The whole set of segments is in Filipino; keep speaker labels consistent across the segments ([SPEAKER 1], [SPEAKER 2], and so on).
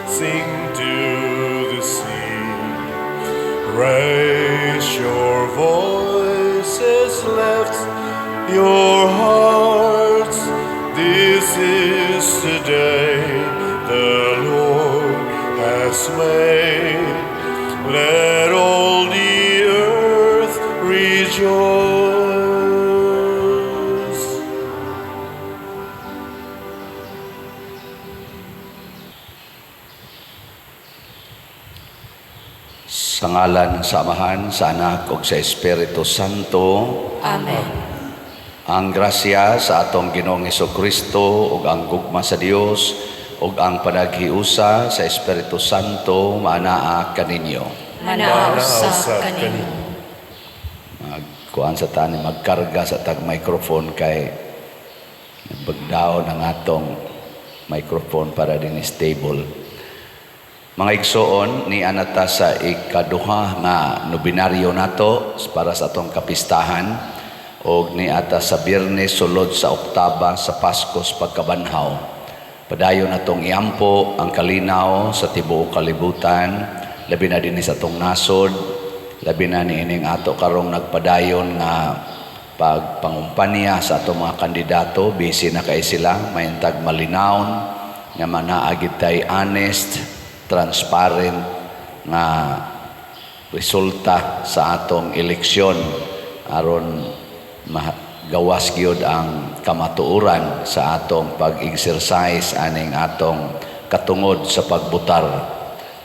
[SPEAKER 1] sing to the sea. Raise your voices, lift your hearts. This is the day the Lord has made. Let all the earth rejoice.
[SPEAKER 2] Sa ngalan sa Amahan, sa Anak, ug sa Espiritu Santo.
[SPEAKER 3] Amen.
[SPEAKER 2] Ang grasya sa atong Ginoong Hesukristo ug ang gugma sa Dios ug ang panaghiusa sa Espiritu Santo maanaa kaninyo.
[SPEAKER 3] Manausa kaninyo.
[SPEAKER 2] Magkuan sa tani magkarga sa tag microphone kay nagbagdaon ang atong microphone para din stable. Mga igsoon, ni anata sa ikaduha nga nobinaryo nato para sa atong kapistahan o ni ata sa Biyernes sulod sa Oktaba sa Paskos pagkabanhaw. Padayon natong iampo ang kalinaw sa tibuok kalibutan, labi na din sa atong nasod, labi na ni ining ato karong nagpadayon nga pagpangumpanya sa atong mga kandidato, busy na kay sila, mayintag malinawon, nga manaagid tay honest, transparent nga resulta sa atong eleksyon aron gawas gyud ang kamatuoran sa atong pag-exercise aning atong katungod sa pagbutar.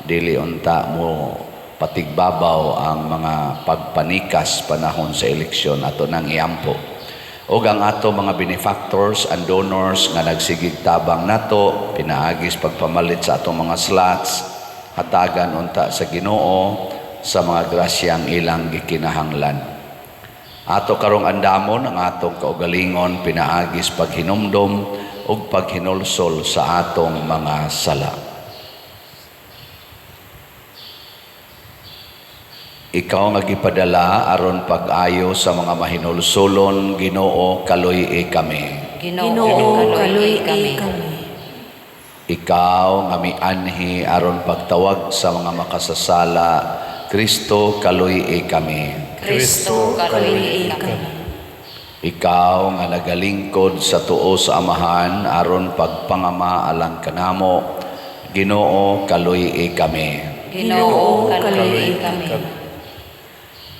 [SPEAKER 2] Dili unta mo patigbabaw ang mga pagpanikas panahon sa eleksyon ato nang iampo. Og ang ato mga benefactors and donors nga nagsigig tabang nato, pinaagis pagpamalit sa atong mga slots, hatagan unta sa Ginoo sa mga grasyang ilang gikinahanglan. Ato karong andamon ang atong kaugalingon, pinaagis paghinumdom ug paghinulsol sa atong mga sala. Ikaw nga gipadala aron pag-ayo sa mga mahinulsolon, Ginoo, kaluy kami.
[SPEAKER 3] Ginoo, kaluy kami.
[SPEAKER 2] Ikaw nga mianhi aron pagtawag sa mga makasasala, Kristo, kaluy kami.
[SPEAKER 3] Kristo, kaluy kami.
[SPEAKER 2] Ikaw nga nagalingkod sa tuo sa Amahan aron pagpangama alang kanamo, Ginoo, kaluy kami.
[SPEAKER 3] Ginoo, kaluy kami.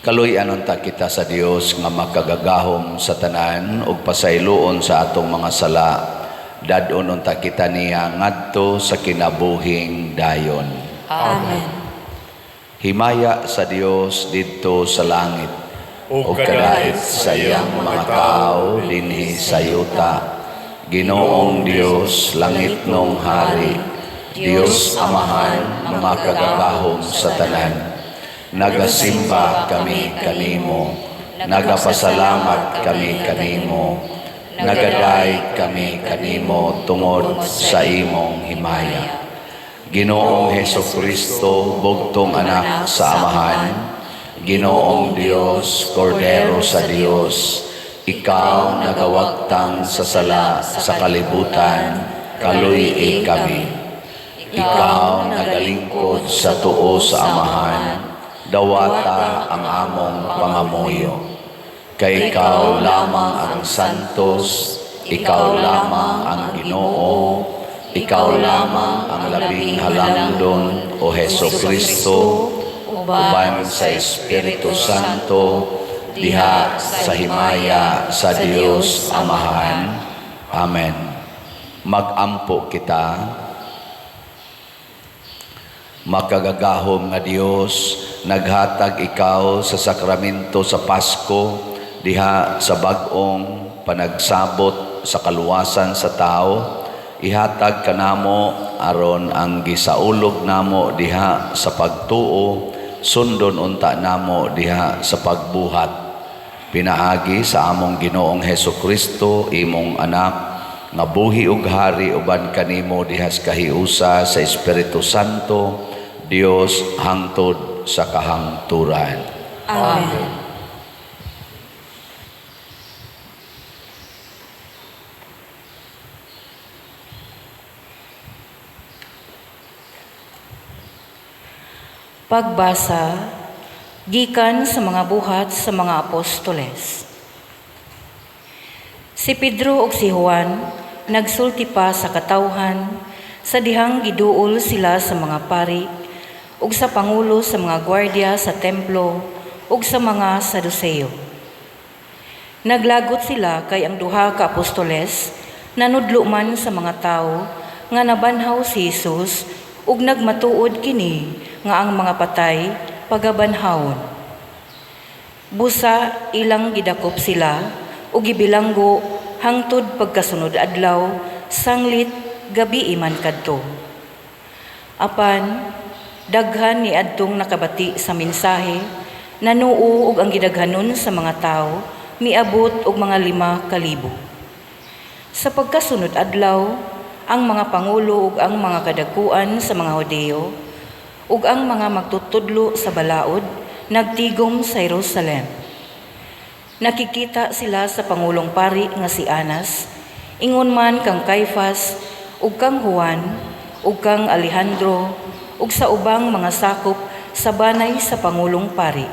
[SPEAKER 2] Kaluy anunta kita sa Dios nga makagagahom sa tanan ug pasayloon sa atong mga sala. Dadon unta kita niya ngadto sa kinabuhing dayon.
[SPEAKER 3] Amen.
[SPEAKER 2] Himaya sa Dios didto sa langit
[SPEAKER 1] O
[SPEAKER 2] ug kadait sa iyang mga tao dinhi sa yuta. Ginoong Dios, langit nong hari, Dios Amahan, makagagahom sa tanan. Nagasimba kami kanimo, nagapasalamat kami kanimo, nagaday kami kanimo tungod sa imong himaya. Ginoong Hesukristo, bugtong anak sa Amahan, Ginoong Dios, Kordero sa Dios, ikaw nagawagtang sa sala sa kalibutan, kaluy kami. Ikaw nagalingkod sa tuo sa Amahan, dawata ang among pangamuyo. Kay ikaw lamang ang santos, ikaw lamang ang Ginoo, ikaw lamang ang labing halangdon, o Hesukristo, uban sa Espiritu Santo, diha sa himaya sa Dios Amahan. Amen. Mag-ampo kita. Makagagahom nga Dios, naghatag ikaw sa sakramento sa Pasko diha sa bag-ong panagsabot sa kaluwasan sa tao. Ihatag kanamo aron ang gisaulog namo diha sa pagtuo sundon unta namo diha sa pagbuhat. Pinaagi sa among Ginoong Hesukristo, imong anak, nga buhi ug hari uban kanimo diha sa kahiusa sa Espiritu Santo, Dios hangtod sa kahangturan.
[SPEAKER 3] Amen. Pagbasa gikan sa mga buhat sa mga apostoles. Si Pedro ug si Juan nagsulti pa sa katawhan sa dihang giduol sila sa mga pari ug sa pangulo sa mga gwardiya sa templo ug sa mga Saduceo. Naglagot sila kay ang duha ka apostoles nanudlo man sa mga tawo nga nabanhaw si Jesus ug nagmatuod kini nga ang mga patay pagabanhawon. Busa ilang gidakop sila ug gibilanggo hangtod pagkasunod adlaw sanglit gabi man kadto. Apan daghan ni adtong nakabati sa mensahe nanuo ug ang gidaghanon sa mga tawo miabot og mga 5,000. Sa pagkasunod adlaw ang mga pangulo ug ang mga kadakuan sa mga Hudeo ug ang mga magtutudlo sa balaod nagtigom sa Jerusalem. Nakikita sila sa Pangulong Pari nga si Anas, ingon man kang Caifas ug kang Juan ug kang Alejandro ug sa ubang mga sakop sa banay sa Pangulong Pari.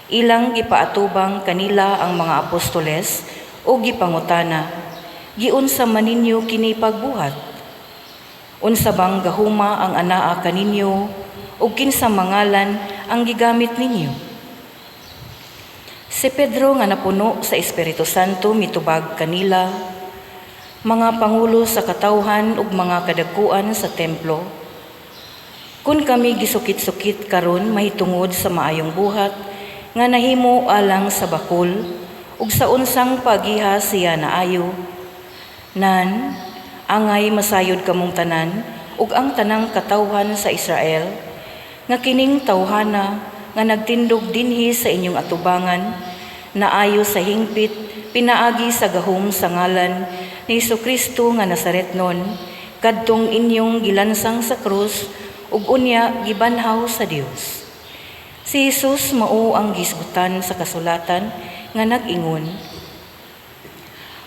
[SPEAKER 3] Ilang gipaatubang kanila ang mga apostoles ug gipangutana, giunsa man ninyo kini pagbuhat? Unsa bang gahuma ang anaa kaninyo ug kinsa mangalan ang gigamit ninyo? Si Pedro nga napuno sa Espiritu Santo mitubag kanila, mga pangulo sa katawhan ug mga kadakuan sa templo. Kun kami gisukit-sukit karon mahitungod sa maayong buhat nga nahimo alang sa bakol ug sa unsang pagiha siya naayo, nan angay masayod kamong tanan ug ang tanang katawhan sa Israel nga kining tawhana nga nagtindog dinhi sa inyong atubangan naayo sa hingpit pinaagi sa gahom sa ngalan ni Jesucristo nga Nazaretnon kadtong inyong gilansang sa krus ug unya gibanhaw sa Dios. Si Jesus mao ang gisgutan sa kasulatan nga nag-ingon,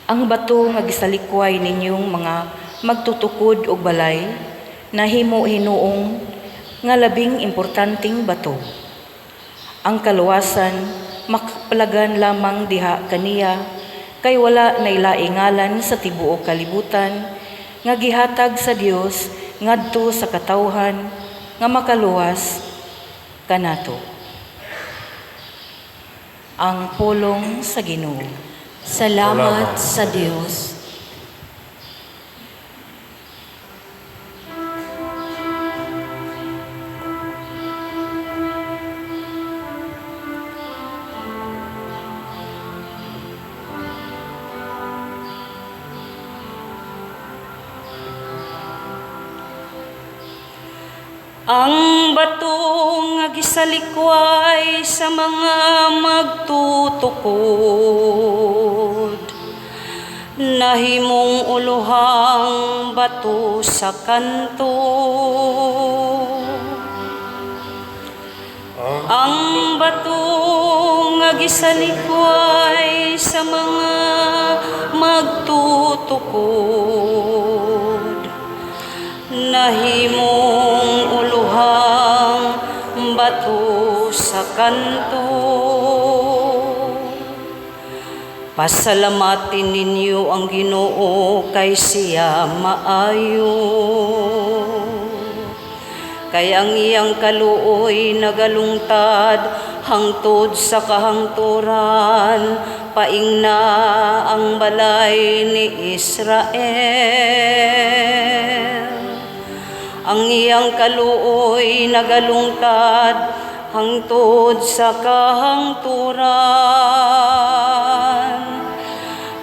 [SPEAKER 3] ang bato nga gisalikway ninyong mga magtutukod og balay nahimo hinuong nga labing importanteng bato. Ang kaluwasan makapalagan lamang diha kaniya kay wala nailaingalan sa tibuok kalibutan nga gihatag sa Dios ngadto sa katawhan nga makaluwas kanato. Ang pulong sa Ginoo.
[SPEAKER 4] Salamat sa Diyos.
[SPEAKER 5] Ang batong nga gisalikway sa mga magtutukod, nahimong uluhang bato sa kanto. Ang batong nga gisalikway sa mga magtutukod, nahimong uluhang bato sa kanto. Pasalamatin ninyo ang Ginoo kay siya maayo. Kay ang iyang kaluoy nagalungtad hangtod sa kahangturan, paingna ang balay ni Israel. Ang iyang kaluoy nagalungtad hangtod sa kahangturan,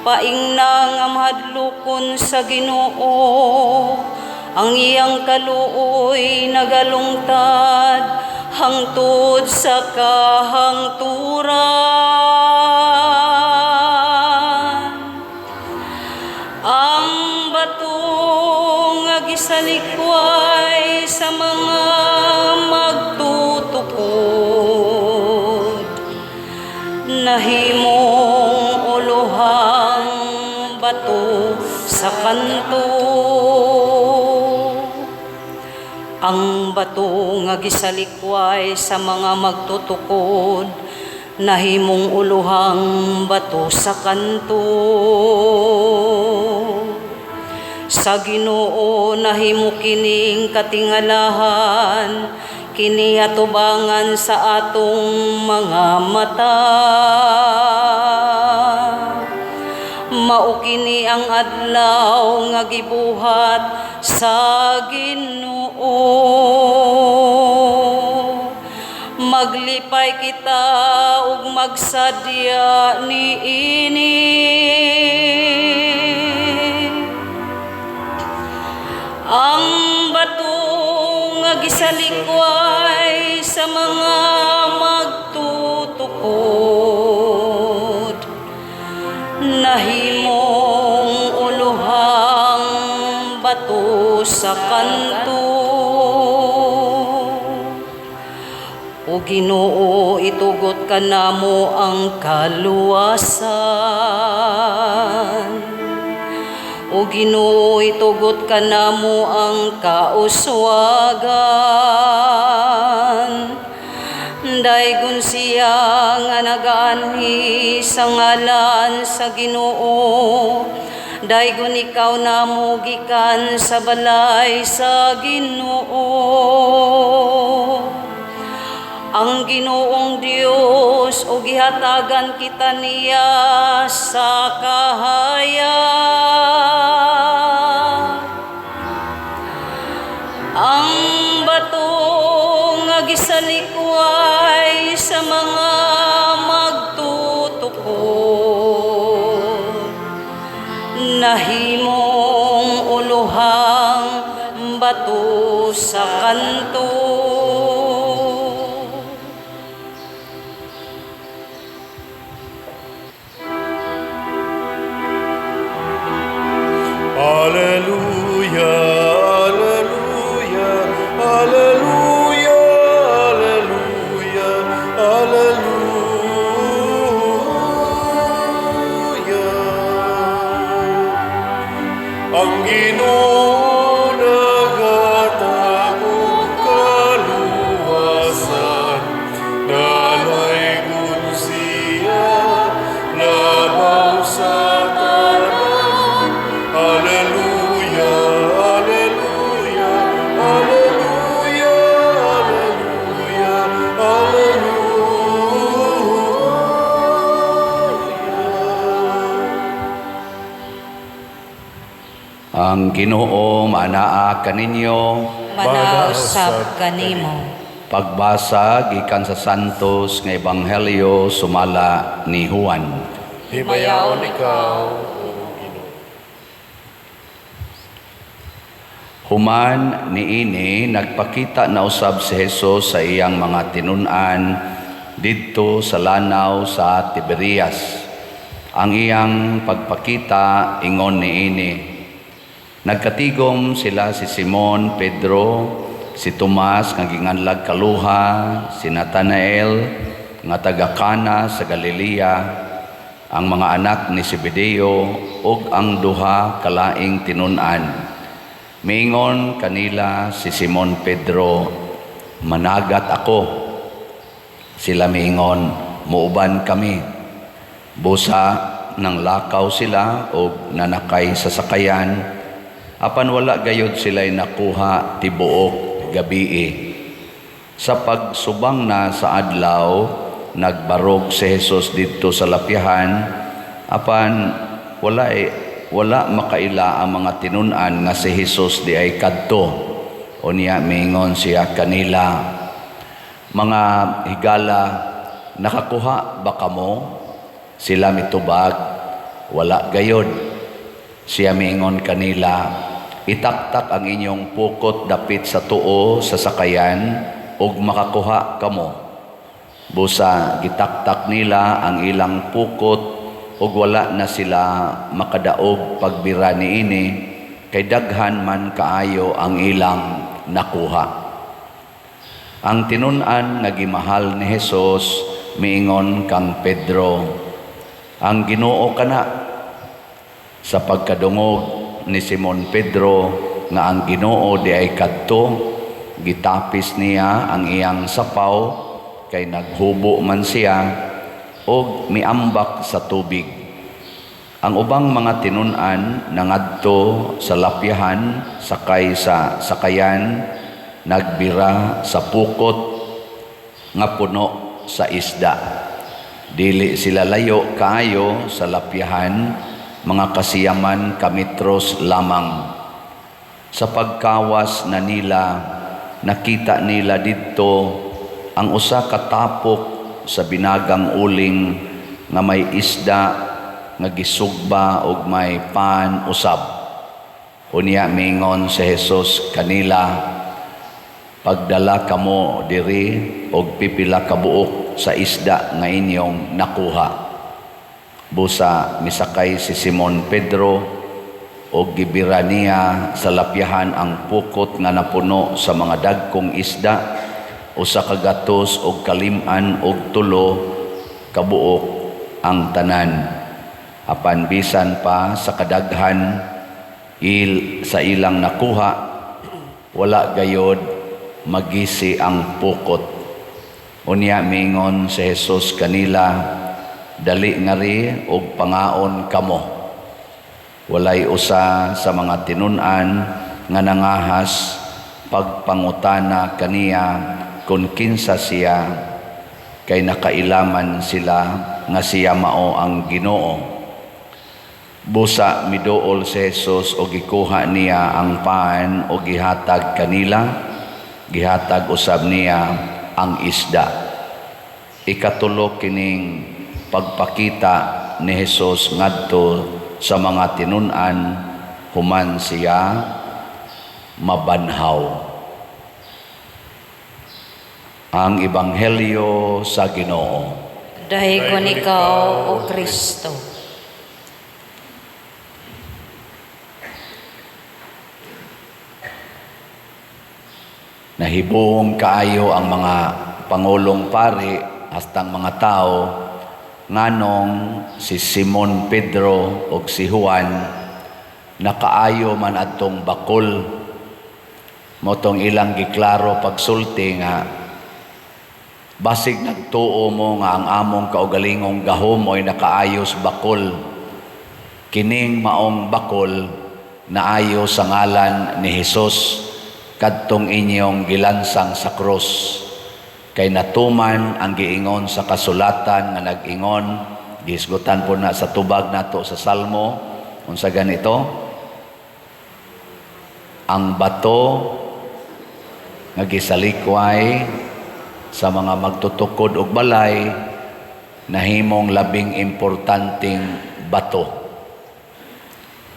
[SPEAKER 5] paingna nga mahadlokon sa Ginoo. Ang iyang kaluoy nagalungtad hangtod sa kahangturan. Ang bato nga gisalikway sa mga magtutukod, nahimong uluhang bato sa kanto. ang bato nga gisalikway sa mga magtutukod, nahimong uluhang bato sa kanto. Sa Ginoo nahimo kining katingalahan, kini atubangan sa atong mga mata. Mao kini ang adlaw nga gibuhat sa Ginoo. Maglipay kita ug magsadya niini. Ang bato nga gisalikway sa mga magtutukod, nahimong uluhang bato sa kanto. O Ginoo, itugot ka namo ang kaluwasan. O Ginoo, itugot ka namo ang kauswagan. Daygon siya nga nagaanhi sa ngalan sa Ginoo. Daygon ikaw namo gikan sa balay sa Ginoo. Ang Ginoong Dios o gihatagan kita niya sa kahayag. Ang bato nga gisalikway sa mga magtutukod, nahimong uluhang bato sa kanto.
[SPEAKER 1] Alleluia, alleluia, alleluia, alleluia, alleluia. Ang Ginoo naghatag og kaluwasan, nalaygon siya labaw sa Alleluia, alleluia, alleluia, alleluia, alleluia.
[SPEAKER 2] Ang Ginoo manaa kaninyo.
[SPEAKER 5] Manausap kanimo.
[SPEAKER 2] Pagbasa gikan sa Santos nga Ebanghelyo sumala ni Juan.
[SPEAKER 1] Himayaon ikaw,
[SPEAKER 2] Human niini nagpakita na usab si Hesus sa iyang mga tinun-an didto sa lanaw sa Tiberias. Ang iyang pagpakita ingon niini. Nagkatigom sila si Simon Pedro, si Tomas nga ginganlag Kaluha, si Natanael nga taga Cana sa Galilea, ang mga anak ni Zebedeo ug ang duha kalaing tinun-an. Miingon kanila si Simon Pedro, managat ako. Sila miingon, muuban kami. Busa nang lakaw sila o nanakay sa sakayan, apan wala gayud sila'y nakuha tibuok gabii. Sa pagsubang na sa adlaw, nagbarog si Jesus dito sa lapyahan, apan wala makaila ang mga tinun-an nga si Jesus di ay kadto. O niya miingon siya kanila, mga higala, nakakuha ba kamo? Sila mitubag, wala gayod. Siya miingon kanila, itaktak ang inyong pukot dapit sa tuo sa sakayan ug makakuha kamo. Busa gitaktak nila ang ilang pukot ug wala na sila makadaog pagbira niini, kay daghan man kaayo ang ilang nakuha. Ang tinun-an nga gimahal ni Hesus miingon kang Pedro, ang Ginoo kana. Sa pagkadungog ni Simon Pedro nga ang Ginoo di ay kadto, gitapis niya ang iyang sapaw kay naghubo man siya o miambak sa tubig. Ang ubang mga tinun-an nangadto sa lapyahan sakay sa sakayan, nagbira sa pukot nga puno sa isda. Dili sila layo kaayo sa lapyahan, mga kasiyaman kametros lamang. Sa pagkawas na nila, nakita nila didto ang usa ka tapok sa binagang uling nga may isda nga gisugba og may pan usab. Unya mingon si Jesus kanila, pagdala kamo diri og pipila ka buok sa isda nga inyong nakuha. Busa misakay si Simon Pedro og gibira niya sa lapyahan ang pukot nga napuno sa mga dagkong isda, usa ka gatos og kalim-an og 3 ka buok ang tanan. Apan bisan pa sa kadaghan sa ilang nakuha, wala gayod magisi ang pukot. Unya mingon si Jesus kanila, dali ngari og pangaon kamo. Walay usa sa mga tinun-an nga nangahas pagpangutana kaniya kung kinsa siya, kay nakailaman sila nga siya mao ang Ginoo. Busa miduol si Jesus o gikuha niya ang paan o gihatag kanila, gihatag usab niya ang isda. Ikatulo kining pagpakita ni Jesus ngadto sa mga tinun-an human siya mabanhaw. Ang Ebanghelyo sa Ginoo.
[SPEAKER 4] Dahigon ikaw, O Kristo.
[SPEAKER 2] Nahibong kaayo ang mga pangulong pari hastang mga tao nganong si Simon Pedro o si Juan nakaayo man adtong bakol, motong ilang giklaro pagsulti nga basig nagtuo mo nga ang among kaugalingong gahom oy nakaayos bakol, kining maong bakol naayo sa ngalan ni Jesus kadtong inyong gilansang sa krus. Kay natuman ang giingon sa kasulatan nga nag-ingon, gisgutan po na sa tubag nato sa Salmo, unsa ganito, ang bato nga gisalikway sa mga magtutukod og balay nahimong labing importanteng bato.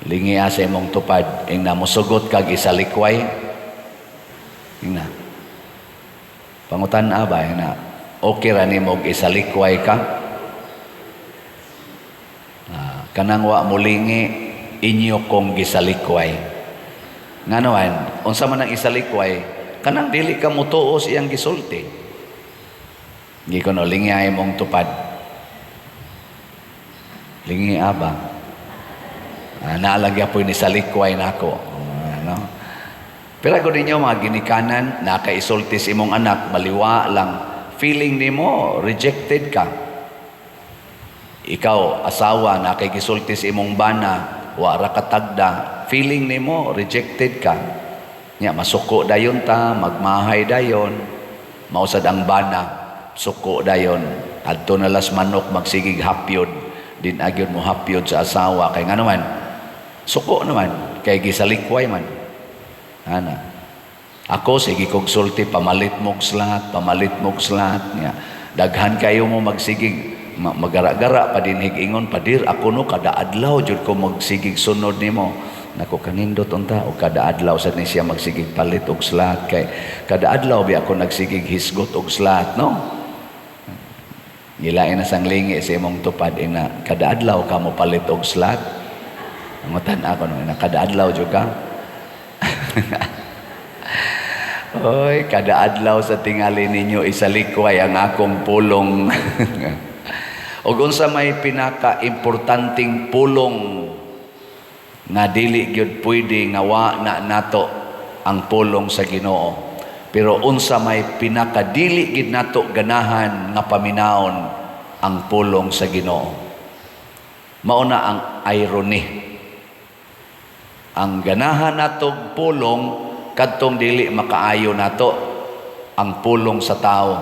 [SPEAKER 2] Lingi sa imong tupad, ing namusugot kag isalikway, ing na pangutan ba na okay ra nimo isalikway ka, kanang wa mulingi inyo kong gisalikway nganoan unsa man ang isalikway kanang dili ka mutuo sa iyang gisulti. Gi kuno lingi ay mong tupad, lingi aba naalagya po ni salikway nako ano. Pero kung ninyo mga ginikanan, nakaisulti sa imong anak, baliwa lang, feeling nimo rejected ka. Ikaw, asawa, nakaisulti sa imong bana, wara katagda, feeling nimo rejected ka. Nya, masuko dayon ta, magmahay dayon, mausad ang bana, suko dayon, adto na las manok, magsigig hapyod, din agyod mo hapyod sa asawa, kay nga naman, suko naman, kay gisalikway man. Ana. Ako sige kog sulti pamalit mog slat niya. Daghan kayo mo magsigig magara-gara pa din higingon padir ako no kada adlaw jud ko magsigig sunod nimo. Nako kanindot unta o kada adlaw sad ni siya magsigig palit og slat kay kada adlaw bi ako nagsigig hisgot og slat no. Gilain na sang lingi sa imong tupad ina kada adlaw ka mo palit og slat. Angutan ako no ina kada adlaw jud ka. Oy, kada adlaw sa tingali ninyo isalikway ang akong pulong. Og unsa may pinaka-importanting pulong nga dili gyud pwede nga wa na nato ang pulong sa Ginoo. Pero unsa may pinakadili gid nato ganahan nga paminawon ang pulong sa Ginoo. Mao na ang irony. Ang ganahan natong pulong kadtong dili makaayo nato ang pulong sa tao,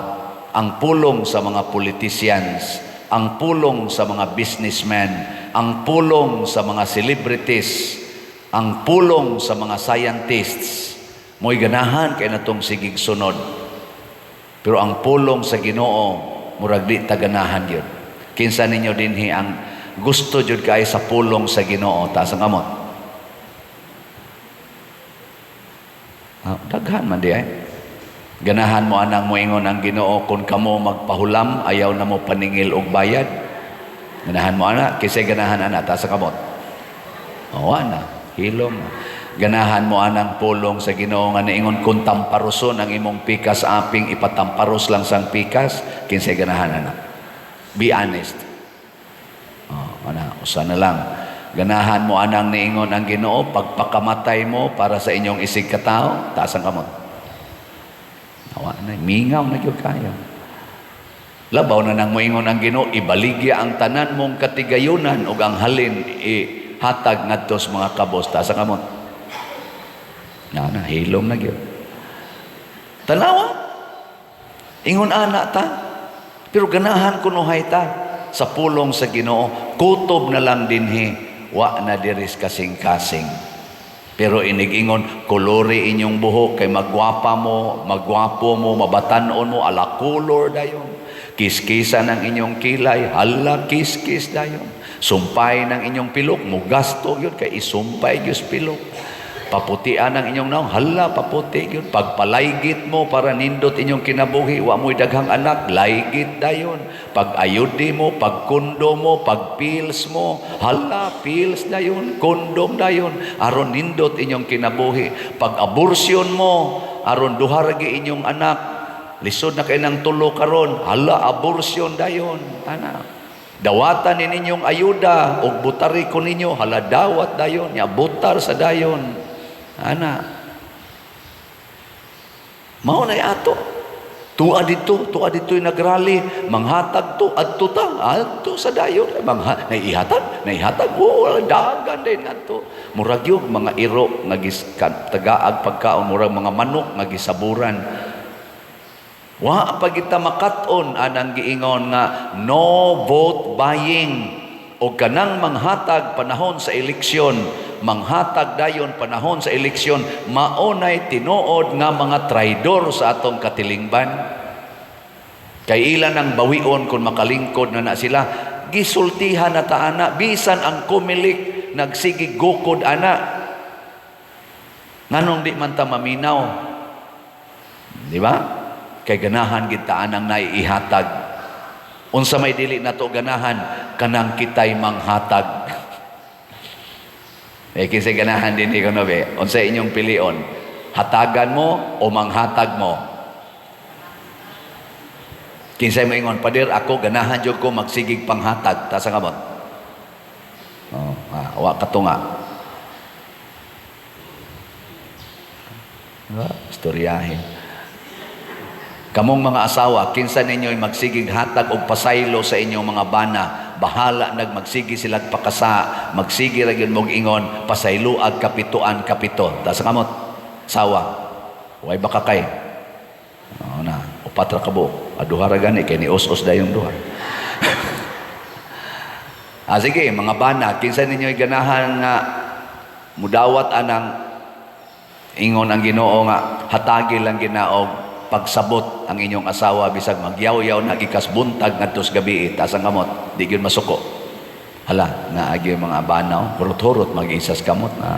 [SPEAKER 2] ang pulong sa mga politicians, ang pulong sa mga businessmen, ang pulong sa mga celebrities, ang pulong sa mga scientists. Mo'y ganahan kay natong sigig sunod. Pero ang pulong sa Ginoo murag di ta ganahan gyud. Kinsa ninyo dinhi ang gusto jud kay sa pulong sa Ginoo? Taas ang kamot. Daghan man di ay. Ganahan mo anang moingon ang Ginoo kung kamo magpahulam ayaw na mo paningil og bayad. Ganahan mo ana kisay ganahan ana taas ang kamot. O ana, hilom na. Ganahan mo anang pulong sa Ginoo nga niingon kung tamparuson ang imong pikas aping ipatamparos lang sang pikas, kinsay ganahan ana. Be honest. Usa na lang. Ganahan mo anang niingon ang Ginoo pagpakamatay mo para sa inyong isig ka tao, taas ang kamot. Awa na, mingaw na gyud kayo. Labaw na nang moingon ang Ginoo ibaligya ang tanan mong katigayunan ug ang halin hatag ngadto sa mga kabos, taas ang kamot. Na hilom na gyud. Tanawa. Ingon ana ta. Pero ganahan kunuhay ta sa pulong sa Ginoo. Kutob na lang dinhi, wa na diris kasing-kasing. Pero inig-ingon, kolore inyong buhok kay magwapa mo, magwapo mo, mabatanon mo, ala color dayon. Kiskisan ang inyong kilay, hala kiskis dayon. Sumpay ng inyong pilok, mugasto yun kay isumpay yus pilok. Paputian ang inyong naong, hala paputi yun. Pagpalaygit mo para nindot inyong kinabuhi, wa mo'y daghang anak, laygit dayon. Pag-ayudi mo, pag-kundo mo, pag-pills mo, hala pills dayon, kondom dayon, aron nindot inyong kinabuhi. Pag-aborsyon mo, aron duharagi inyong anak, lisod na kayo ng tulo karon, hala aborsyon dayon, anak. Dawatan ni ninyong ayuda og butari ko ninyo, hala dawat dayon, ya butar sa dayon. Ana. Mao na ato. Tuwa dito nagrally, manghatag to adto ta, adto sa dayon, naihatag, wala dagan din adto. Murag yung mga iro nga tagaag pagkaon, murag mga manok nga gisaburan. Wa pa kita makat-on anang giingon nga no vote buying o kanang manghatag panahon sa eleksyon, manghatag dayon panahon sa eleksyon, maunay tinuod nga mga traidor sa atong katilingban. Kay ilan ang bawion kung makalingkod na sila, gisultihan na taana, bisan ang kumilik nagsigig gukod ana. Nganong di man ta maminaw? Di ba? Kay ganahan kita anang naiihatag. Unsa may dili nato ganahan, kanang kitay manghatag. Kinsay ganahan din ikaw be. Unsa inyong pilion? Hatagan mo o manghatag mo? Kinsay moingon, padir ako ganahan jud ko magsigig panghatag, ta sa kamot. Wa katunga. Istoryahin. Kamong mga asawa, kinsa ninyo'y magsigig hatag o pasaylo sa inyong mga bana, bahala nagmagsigi sila pakasa, magsigi ra gyud mog ingon, pasayloag kapituan kapito. Ta sa kamot, sawa. Way baka kay. Na, upat ra kabo. Aduha ra gani kay ni os-os dayong duha. Sige, mga bana, kinsa ninyo'y ganahan nga mudawat anang ingon ang Ginoo nga hatagi lang ginaog pagsabot ang inyong asawa bisag magyaw-yaw na gikas buntag ngadto sa gabi, taas ang kamot, di gyud masuko. Hala, naagi mga banaw, hurot-hurot mag-isas kamot na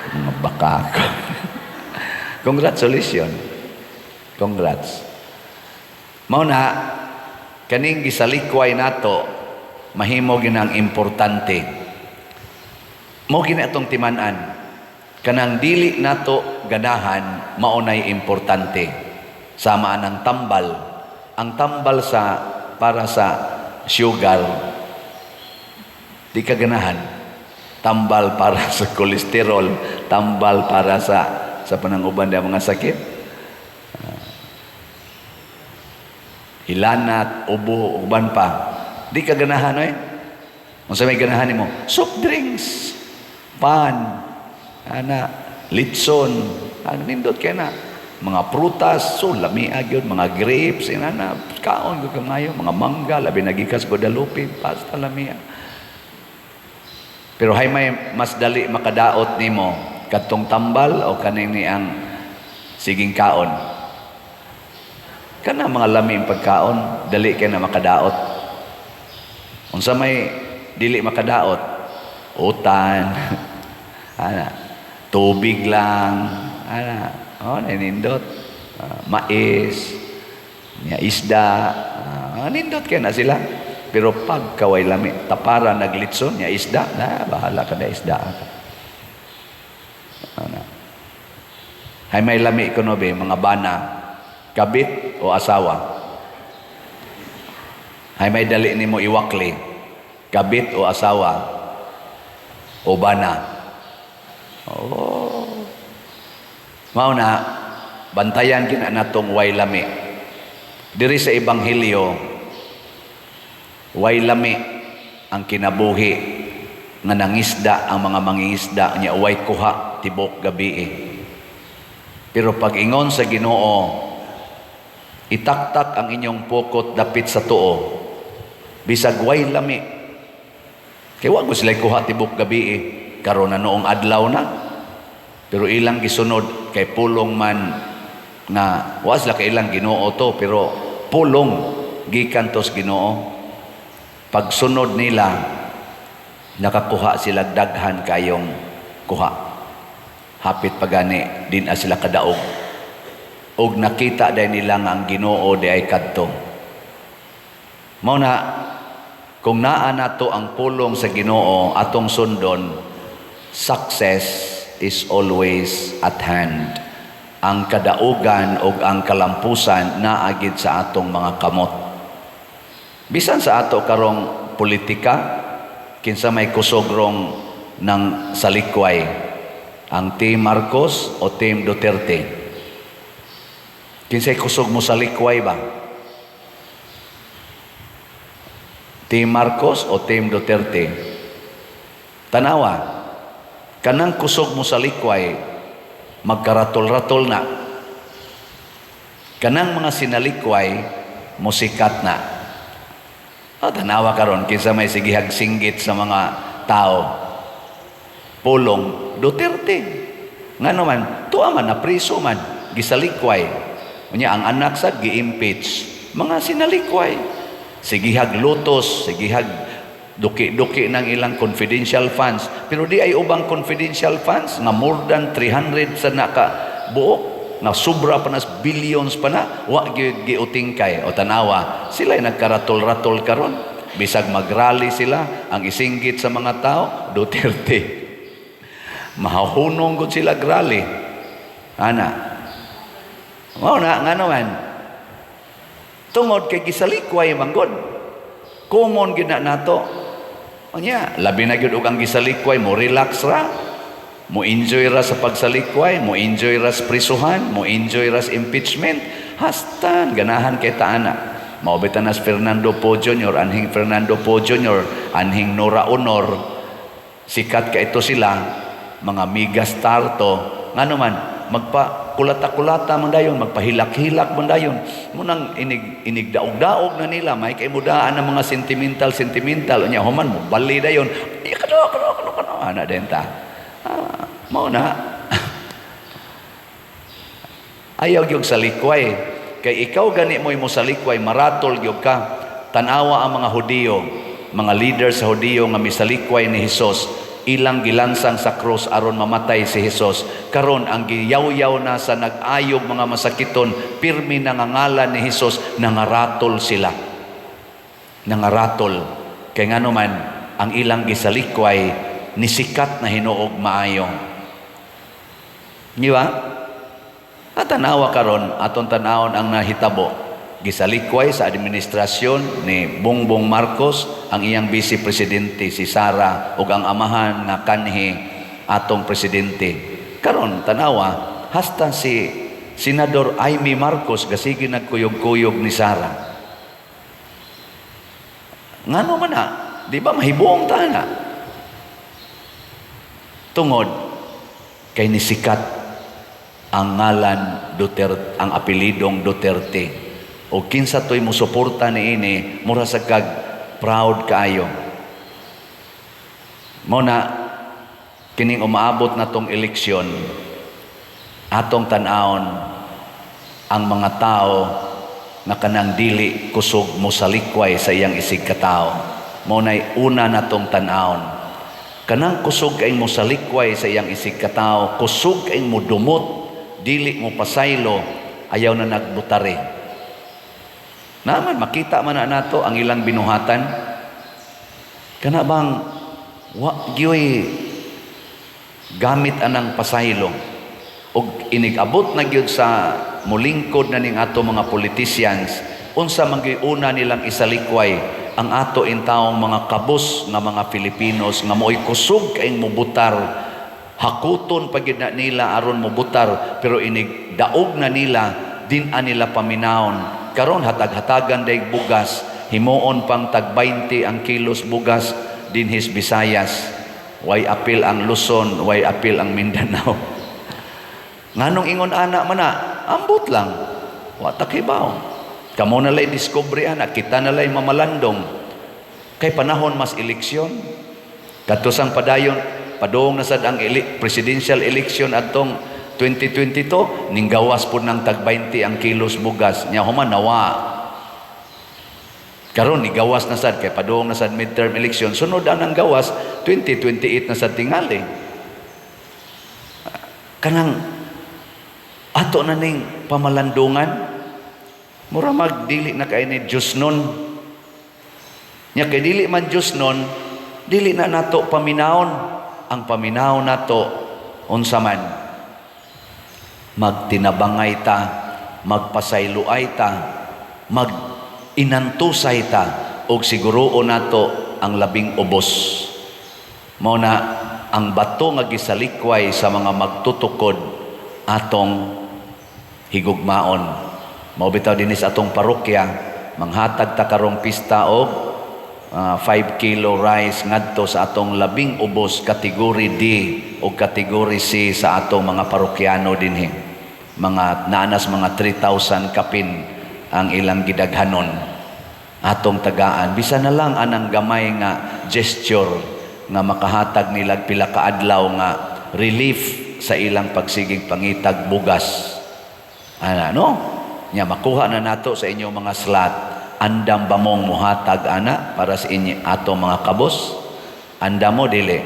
[SPEAKER 2] mga baka. Congratulations. Congrats. Mao na kaning gisalikway nato mahimo ginang importante. Mao gini atong timan-an. Kanang dili nato ganahan maunay importante. Sama ang tambal. Ang tambal para sa sugar, di ka ganahan. Tambal para sa kolesterol, tambal para sa pananguban ng mga sakit. hilanat, ubo, uban pa. Di ka ganahan eh. Kung sa may ganahan mo, soft drinks, pan, litson, nindot kaya na. Mga prutas, so lamiag yun, mga grapes, kaon ko ngayon, mga mangga, labi nagikas Guadalupe, pasta lamia. Pero hay may mas dali makadaot nimo katong tambal o kanini ang siging kaon. Kana mga laming pagkaon, dali kay na makadaot. Unsa may dili makadaot, utan, tubig lang, nindot, mais, isda, nindot kaya na sila. Pero pag kaway lami, tapara naglitson, isda, bahala ka na isda. Hay may lami ko no be, mga bana, kabit o asawa. Hay may dali ni mo iwakli, kabit o asawa, o bana. Oh. Mauna, bantayan kina natong way lami. Diri sa Ebanghelyo, way lami ang kinabuhi nga nangisda ang mga mangingisda niya way kuha tibok gabi. Pero pag ingon sa Ginoo, itaktak ang inyong pukot dapit sa tuo, bisag way lami. Kaya wag ko sila kuha tibok gabi karon na noong adlaw na. Pero ilang gisunod kay pulong man nga was la kay ilang Ginoo to, pero pulong gikan tos Ginoo. Pagsunod nila, nakakuha sila daghan kayong kuha. Hapit pagani, din sila kadaog. Og nakita day nila nga ang Ginoo di ay kadto. Mao na, kung naa nato ang pulong sa Ginoo atong sundon, success is always at hand. Ang kadaugan o ang kalampusan naagid sa atong mga kamot. Bisan sa ato karong politika, kinsa may kusogrong ng salikway, ang Team Marcos o Team Duterte. Kinsay kusog mo salikway ba? Team Marcos o Team Duterte? Tanawa, kanang kusog mo salikway, magkaratol-ratol na. Kanang mga sinalikway, musikat na. Tanawa karon kinsa may sigihag singgit sa mga tao. Pulong Duterte. Ngano man, tuwa man na priso man, gisalikway. Unya ang anak sa gi-impeach, mga sinalikway. Sigihag lutos, sigihag duki-duki ng ilang confidential funds. Pero di ay ubang confidential funds nga more than 300 sa nakabuok. Na sobra pa nas billions pa na, wa giuting kay o tanawa, sila ay nagkaratol-ratol karon. Bisag magrally sila, ang isinggit sa mga tao, Duterte. Mahahunong gud sila grally. Mao na nga naman. Tungod kay gisalikway manggod. Common gid na nato. Unya, labi na gyud og ang gisalikway mo relax ra. Mo enjoy ra sa pagsalikway, mo enjoy ra sa prisuhan, mo enjoy ra sa impeachment. Hastan ganahan kay taana. Maubitan nas Fernando Poe Jr., anhing Fernando Poe Jr., anhing Nora Honor. Sikat ka ito sila, mga megastar to. Ngano man, magpa-kulata-kulata man dayon, magpahilak-hilak man dayon. Munang inigdaog-daog na nila, may kaimudaan ng mga sentimental. Unya human mo, bali dayon. Kano, ana denta. Mao na. Ayaw gyud salikway. Kay ikaw gani mo imo salikway, maratol gyud ka. Tanawa ang mga Hudiyo, mga leader sa Hudiyo nga misalikway ni Hesus, ilang gilansang sa krus aron mamatay si Hesus. Karon ang giyaw-yaw na sa nag-ayog mga masakiton, pirmi nangangalan ni Hesus, nangaratol sila. Nangaratol. Kay ngano man ang ilang gisalikway nisikat na hinuog maayo. Di ba? At tanawa karon aton tanawon ang nahitabo. Gisalikway sa administrasyon ni Bongbong Marcos ang iyang vice presidente si Sara ug ang amahan nga kanhi atong presidente. Karon tanawa hasta si Senador Amy Marcos gasigi nagkuyog-kuyog ni Sara. Ngano man na? Di ba mahibuong ta na? Tungod kay nisikat ang ngalan Duterte, ang apelidong Duterte. O kinsa to'y musuporta ni ini, mura sa kag proud kaayo. Muna, kining umaabot na tong eleksyon, atong tanawon ang mga tao na kanang dili kusog mo sa likway sa iyang isig katao. Muna'y una na tong tanawon. Kanang kusog kaing mo sa likway sa iyang isig katao, kusog kaing mo dumot, dili mo pasaylo, ayaw na nagbutari. Naman, makita man na nato ang ilang binuhatan. Kana bang, gyoy gamit anang pasaylo. O inigabot na gyud sa mulingkod na ning ato mga politicians, unsa man gyud una nilang isalikway ang ato intaong mga kabus nga mga Filipinos nga mo'y kusog kaing mubutar, hakuton pagid na nila aron mubutar, pero inig daog na nila din-a nila paminawon. Karon hatag-hatagan daig bugas, himuon pang tag 20 ang kilos bugas dinhis Visayas. Way apil ang Luzon, way apil ang Mindanao. Nganong ingon ana man na, ambot lang. Wa ta kibaw. Kamo na lay discovery ana, kita na lay mamalandong. Kay panahon mas eleksyon. Katusang padayon, padong na sad ang presidential election atong 2022, ning gawas po ng tag 20 ang kilos bugas. Nya human nawa. Karon ni gawas na sad kay padong na sad midterm election. Sunod ang gawas 2028 na sad tingali. Kanang ato na ning pamalandungan, mura magdili na kay ni Diyos nun. Nya kay dili man Diyos nun, dili na nato paminawon. Ang paminawon nato unsa man, magtinabangay ta, magpasayloay ta, mag-inantusay ta, o siguroon nato ang labing ubos. Mao na ang bato nga gisalikway sa mga magtutukod atong higugmaon. Mao bitaw dinis atong parokya, manghatag ta karong pista og 5 kilo rice ngadto sa atong labing ubos kategory D o kategory C sa atong mga parokyano dinhi. Mga naanas mga 3,000 kapin ang ilang gidaghanon atong tagaan. Bisa na lang anang gamay nga gesture nga makahatag nila pila ka adlaw nga relief sa ilang pagsigig pangitag bugas. Ano? Nya makuha na nato sa inyong mga slot. Andam ba mong muhatag ana para sa inyo atong mga kabos? Andam mo dili?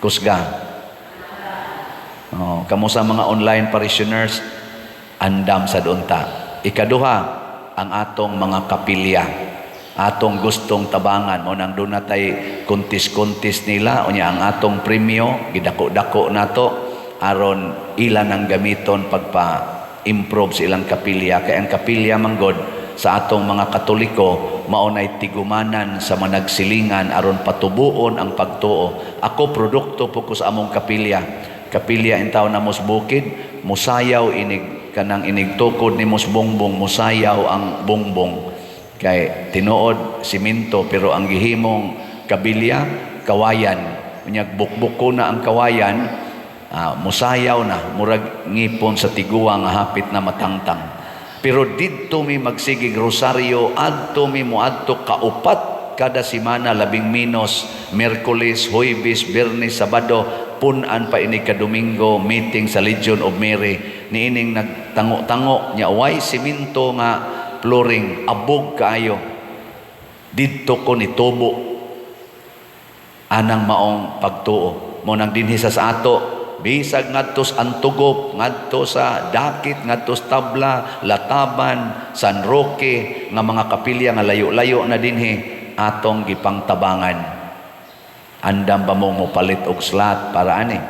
[SPEAKER 2] Kusga. Kamo sa mga online parishioners, andam sa dunta. Ikaduha, ang atong mga kapilya. Atong gustong tabangan mo nang doon natay kuntis-kuntis nila o niya ang atong premyo, gidako-dako nato aron ilan ang gamiton pagpa-improve sa ilang kapilya. Kaya ang kapilya manggod sa atong mga Katoliko maunay tigumanan sa managsilingan aron patubuon ang pagtuo. Ako produkto po ko sa among kapilya. Kapilya intaw na mosbukid, musayaw inig kanang inigtukod ni mosbongbong, musayaw ang bongbong. Kay tinuod simento pero ang gihimong kabilya kawayan. Unyag bukbuko na ang kawayan, musayaw na murag ngipon sa tiguwa nga hapit na matangtang. Pero didto mi magsigig rosaryo, adto mi moadto kaupat kada semana, labing minos, Miyerkules, Huwebes, Biyernes, Sabado, punan pa ini ka Domingo, meeting sa Legion of Mary. Niining nagtango-tango nya way simento nga flooring, abog kaayo. Didto ko ni tubo anang maong pagtuo. Mo nang dinhi sa ato bisag ngadtos Antugop, ngadto sa Dakit, ngadto sa Tabla, Lataban, San Roque nga mga kapilya nga layo-layo na dinhi atong gipangtabangan. Andam ba mo mopalit og slot para ani?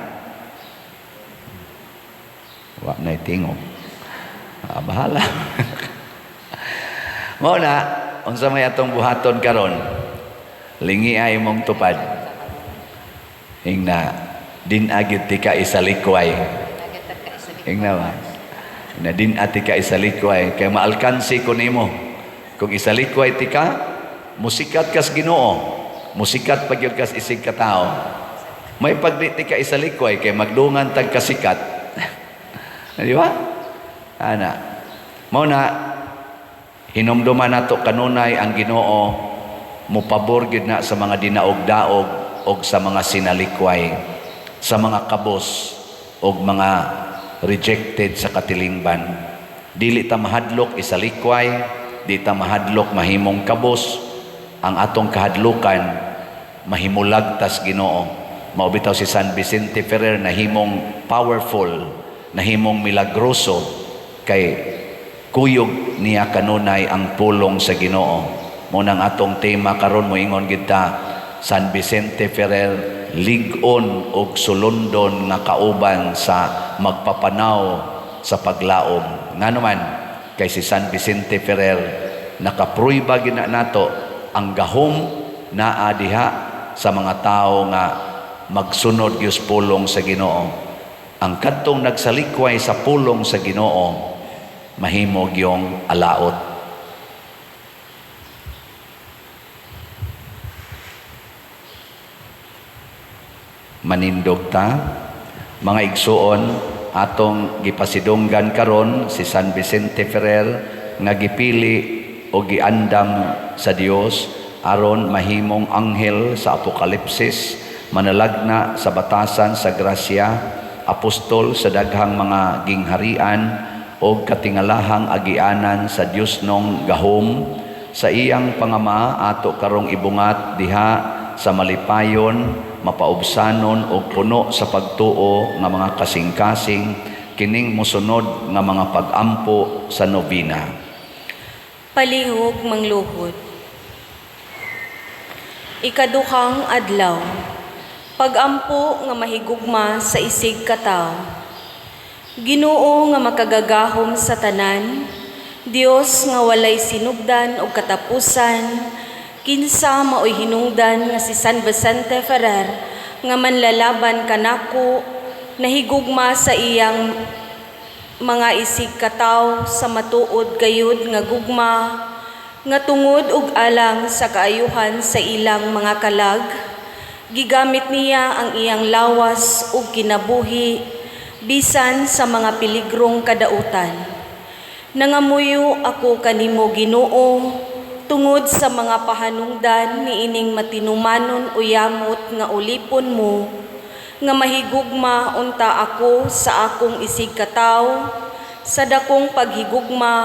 [SPEAKER 2] Wa na tingog. Bahala. Mao na unsa may atong buhaton karon? Lingi ay mong tupad. Hingna din agit ti ka isalikway. Ingna ba? Na din ati ka isalikway kay maalkansi ko nimo. Kung isalikway ti ka, musikat kas Ginoo, musikat pagyud kas isig ka tao. May pagditi ka isalikway kay magdungan tag kasikat. Di ba? Ana. Mao na hinumduman nato kanunay ang Ginoo mupabor gid na sa mga dinaog-daog og sa mga sinalikway, sa mga kabos og mga rejected sa katilingban. Dili ta mahadlok isalikway, di ta mahadlok mahimong kabos. Ang atong kahadlukan mahimulagtas Ginoo. Mao bitaw si San Vicente Ferrer na himong powerful, na himong milagroso kay kuyog niya kanunay ang pulong sa Ginoo. Mo nang atong tema karon moingon gid ta, San Vicente Ferrer lig-on og sulundon nga kauban sa magpapanaw sa paglaom. Nga naman kay si San Vicente Ferrer nakapruiba gina nato ang gahom naa diha sa mga tao nga magsunod gyud pulong sa Ginoo. Ang kadtong nagsalikway sa pulong sa Ginoo mahimo gyung alaot. Manindog ta, mga igsuon, atong gipasidunggan karon si San Vicente Ferrer nga gipili o giandam sa Dios aron mahimong anghel sa Apokalipsis, manalagna sa batasan sa grasya, apostol sa daghang mga gingharian o katingalahang agianan sa Dios nong gahom. Sa iyang pangama ato karong ibungat diha sa malipayon, mapaubsanon o puno sa pagtuo nga mga kasing-kasing kining mosunod nga mga pag-ampo sa nobina.
[SPEAKER 3] Palihog mangluhod. Ikaduhang adlaw, pag-ampo nga mahigugma sa isig kataw. Ginoo nga makagagahom sa tanan, Dios nga walay sinugdan o katapusan, kinsa maoy hinungdan nga si San Vicente Ferrer nga manlalaban kanako, nahigugma sa iyang mga isig kataw sa matuod gayud nga gugma, nga tungod ug alang sa kaayuhan sa ilang mga kalag, gigamit niya ang iyang lawas ug kinabuhi bisan sa mga piligrong kadautan. Nangamuyo ako kanimo Ginoo, tungod sa mga pahanungdan ni ining matinumanon uyamot nga ulipon mo, nga mahigugma unta ako sa akong isig kataw, sa dakong paghigugma,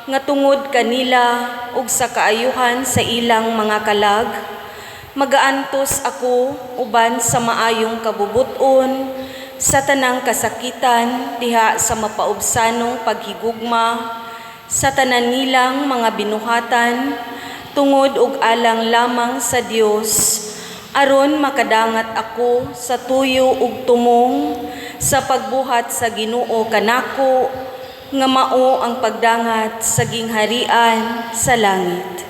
[SPEAKER 3] nga tungod kanila ug sa kaayuhan sa ilang mga kalag, magaantos ako uban sa maayong kabubuton, sa tanang kasakitan diha sa mapaubsanong paghigugma, sa tanan nilang mga binuhatan, tungod ug alang lamang sa Dios, aron makadangat ako sa tuyo ug tumong sa pagbuhat sa Ginoo kanako, nga mao ang pagdangat sa gingharian sa langit.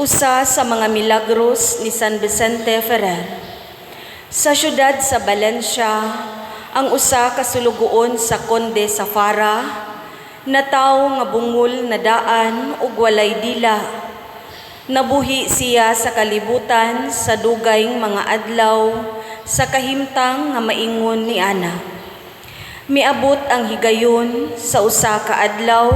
[SPEAKER 3] Usa sa mga milagros ni San Vicente Ferrer. Sa syudad sa Valencia, ang usa ka sulugoon sa Conde sa Fara, na tawo nga bungol na daan ug walay dila. Nabuhi siya sa kalibutan sa dugayng mga adlaw sa kahimtang nga maingon ni ana. Miabot ang higayon sa usa ka adlaw,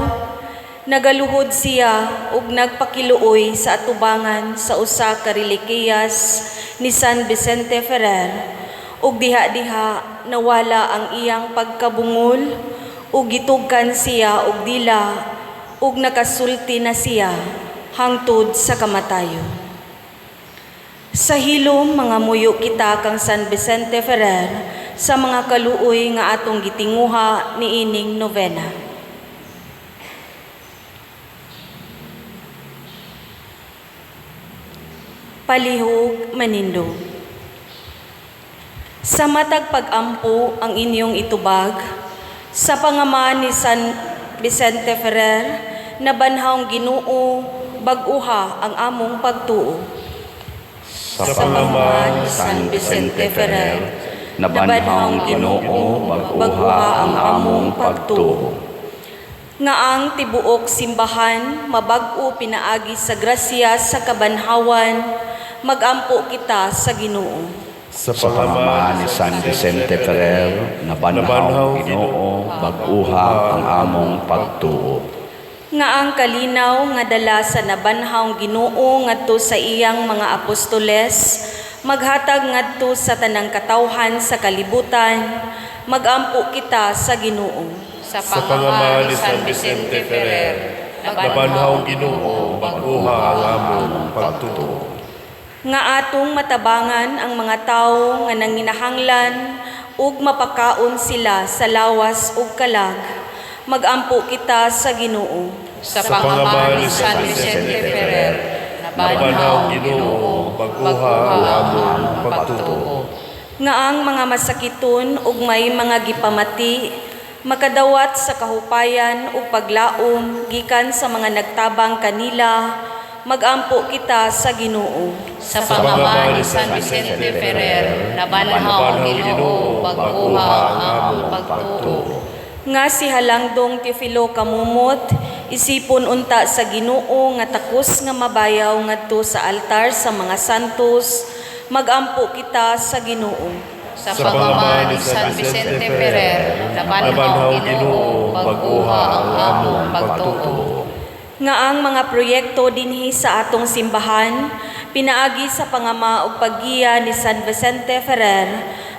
[SPEAKER 3] nagaluhod siya ug nagpakiluoy sa atubangan sa usa ka relikiyas ni San Vicente Ferrer, ug diha-diha nawala ang iyang pagkabungol ug gitugkan siya og dila ug nakasulti na siya hangtod sa kamatayon. Sa hilom mga muyo kita kang San Vicente Ferrer sa mga kaluoy nga atong gitinguha ni ining novena. Palihog manindog. Sa matag pag-ampo ang inyong itubag, sa pangaman ni San Vicente Ferrer, na banhawng Ginoo, bag-uha ang among pagtuo.
[SPEAKER 1] Sa pangaman ni San Vicente Ferrer, na banhawng Ginoo, bag-uha ang among pagtuo.
[SPEAKER 5] nga ang tibuok simbahan mabag-o pinaagi sa grasya sa kabanhawan, magampo kita sa Ginoo.
[SPEAKER 1] Sa
[SPEAKER 2] Pangamahan ni San Vicente Ferrer, na banhaw Ginoo, bag-uha ang among pagtuo.
[SPEAKER 5] Nga ang kalinaw nga dala sa nabanhawng Ginoo ngadto sa iyang mga apostoles, maghatag ngadto sa tanang katawhan sa kalibutan, magampo kita sa Ginoo.
[SPEAKER 4] Sa pangamahan ni San Vicente Ferrer,
[SPEAKER 1] nabanhaw Ginoo, bag-uha ang among pagtuo.
[SPEAKER 5] Nga atong matabangan ang mga tawo nga nanginahanglan ug mapakaon sila sa lawas ug kalag, magampo kita sa Ginoo.
[SPEAKER 4] sa pangamahan ni San Vicente Ferrer, nabanhaw Ginoo, bag-uha ang among pagtuo.
[SPEAKER 5] Nga ang mga masakiton ug may mga gipamati, makadawat sa kahupayan ug paglaom gikan sa mga nagtabang kanila, magampo kita sa Ginoo.
[SPEAKER 4] Sa pangamahan ni San Vicente Ferrer, nabanhaw Ginoo, bag-uha ang among pagtuo.
[SPEAKER 5] Nga si Halangdong Teofilo Kamumot, isipon unta sa Ginoo nga takos nga mabayaw ngadto sa altar sa mga santos, magampo kita sa Ginoo.
[SPEAKER 4] Sa pangamahan ni San Vicente Ferrer, nabanhaw Ginoo, bag-uha ang among pagtuo.
[SPEAKER 5] Nga ang mga proyekto dinhi sa atong simbahan, pinaagi sa pangama ug paggiya ni San Vicente Ferrer,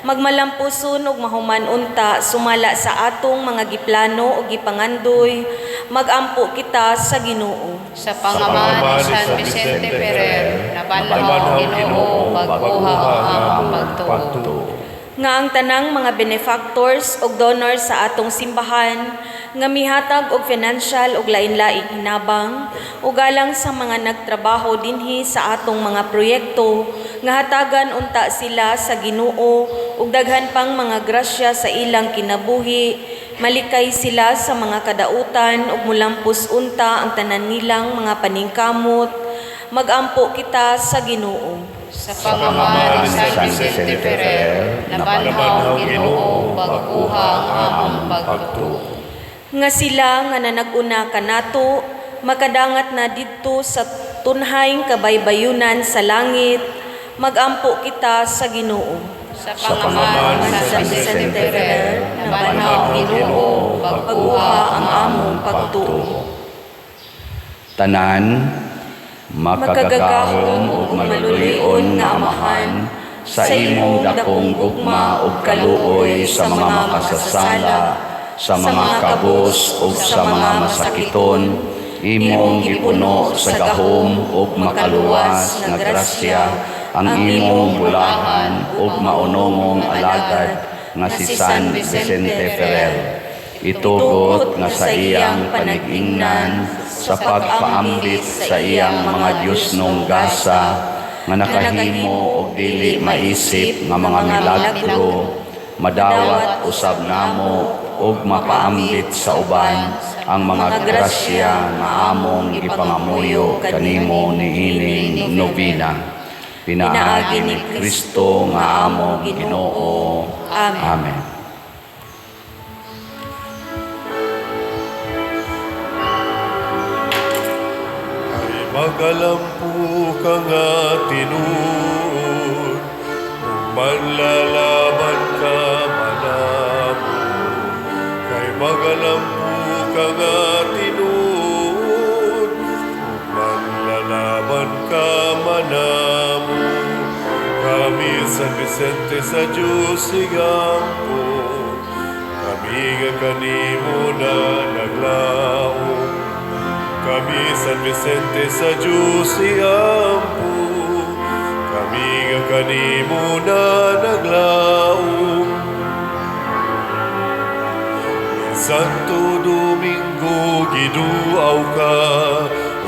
[SPEAKER 5] magmalampuson ug mahuman unta sumala sa atong mga giplano ug gipangandoy, magampo kita sa Ginoo.
[SPEAKER 4] Sa pangamahan ni San Vicente Ferrer, nabanhaw Ginoo, bag-uha ang among pagtuo.
[SPEAKER 5] Nga ang tanang mga benefactors ug donors sa atong simbahan nga mihatag og financial ug lain-laing hinabang ug galang sa mga nagtrabaho dinhi sa atong mga proyekto nga hatagan unta sila sa Ginoo ug daghan pang mga grasya sa ilang kinabuhi, malikay sila sa mga kadautan ug mulampos unta ang tanan nilang mga paningkamot, magampo kita sa Ginoo.
[SPEAKER 4] Sa pangamahan ni San Vicente Ferrer, nabanhaw Ginoo, bag-uha ang among pagtuo.
[SPEAKER 5] Nga sila nga nanag-una kanato, makadangat na didto sa tunhayng kabaybayunan sa langit, magampo kita sa Ginoo.
[SPEAKER 4] Sa pangamahan ni San Vicente Ferrer, nabanhaw Ginoo, bag-uha ang among pagtuo.
[SPEAKER 2] Tanan, makagagahom ug maluloy-on nga amahan, sa imong dakong gugma ug kaluoy sa mga makasasala, sa mga kabos ug sa mga masakiton, imong gipuno sa gahom ug makaluwas nga grasya ang imong bulahan ug maunongong alagad nga si San Vicente Ferrer. Itugot nga sa iyang panag-ingnan sa pagpaambit sa iyang mga Diyosnong gasa nga nakahimo og dili maisip nga mga milagro, madawat usab namo ug mapaambit sa uban ang mga grasya nga among ipangamuyo kanimo niining nobina. Pinaagi ni Kristo nga among Ginoo. Amen.
[SPEAKER 1] Magalampu ka nga tinuod, manlalaban ka manamo. Kay magalampu ka nga tinuod, manlalaban ka manamo. Kami San Vicente sa Diyos igampo, kami nga kanimo na naglaom. Kami San Vicente sa Diyos iampo, kami nga kanimo na naglaom. Santo Domingo giduaw ka,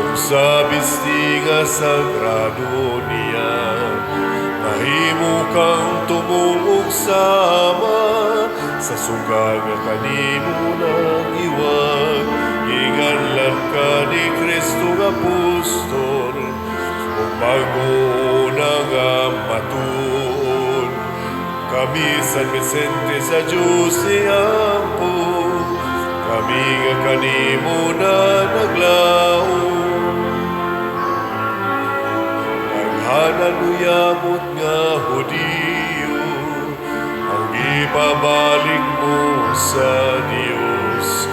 [SPEAKER 1] ug sa bistinga sagrado niya, nahimo kang tumungog sama, sa suga nga kanimo nagiwag. Inganlan ka ni Kristo nga apostol, o mag-una nga matuon. Kami San Vicente sa Diyos iampo, kami
[SPEAKER 4] kami nga kanimo na naglaom. Naghananuyamot nga Hudiyo, ang ipabalik mo sa Diyos.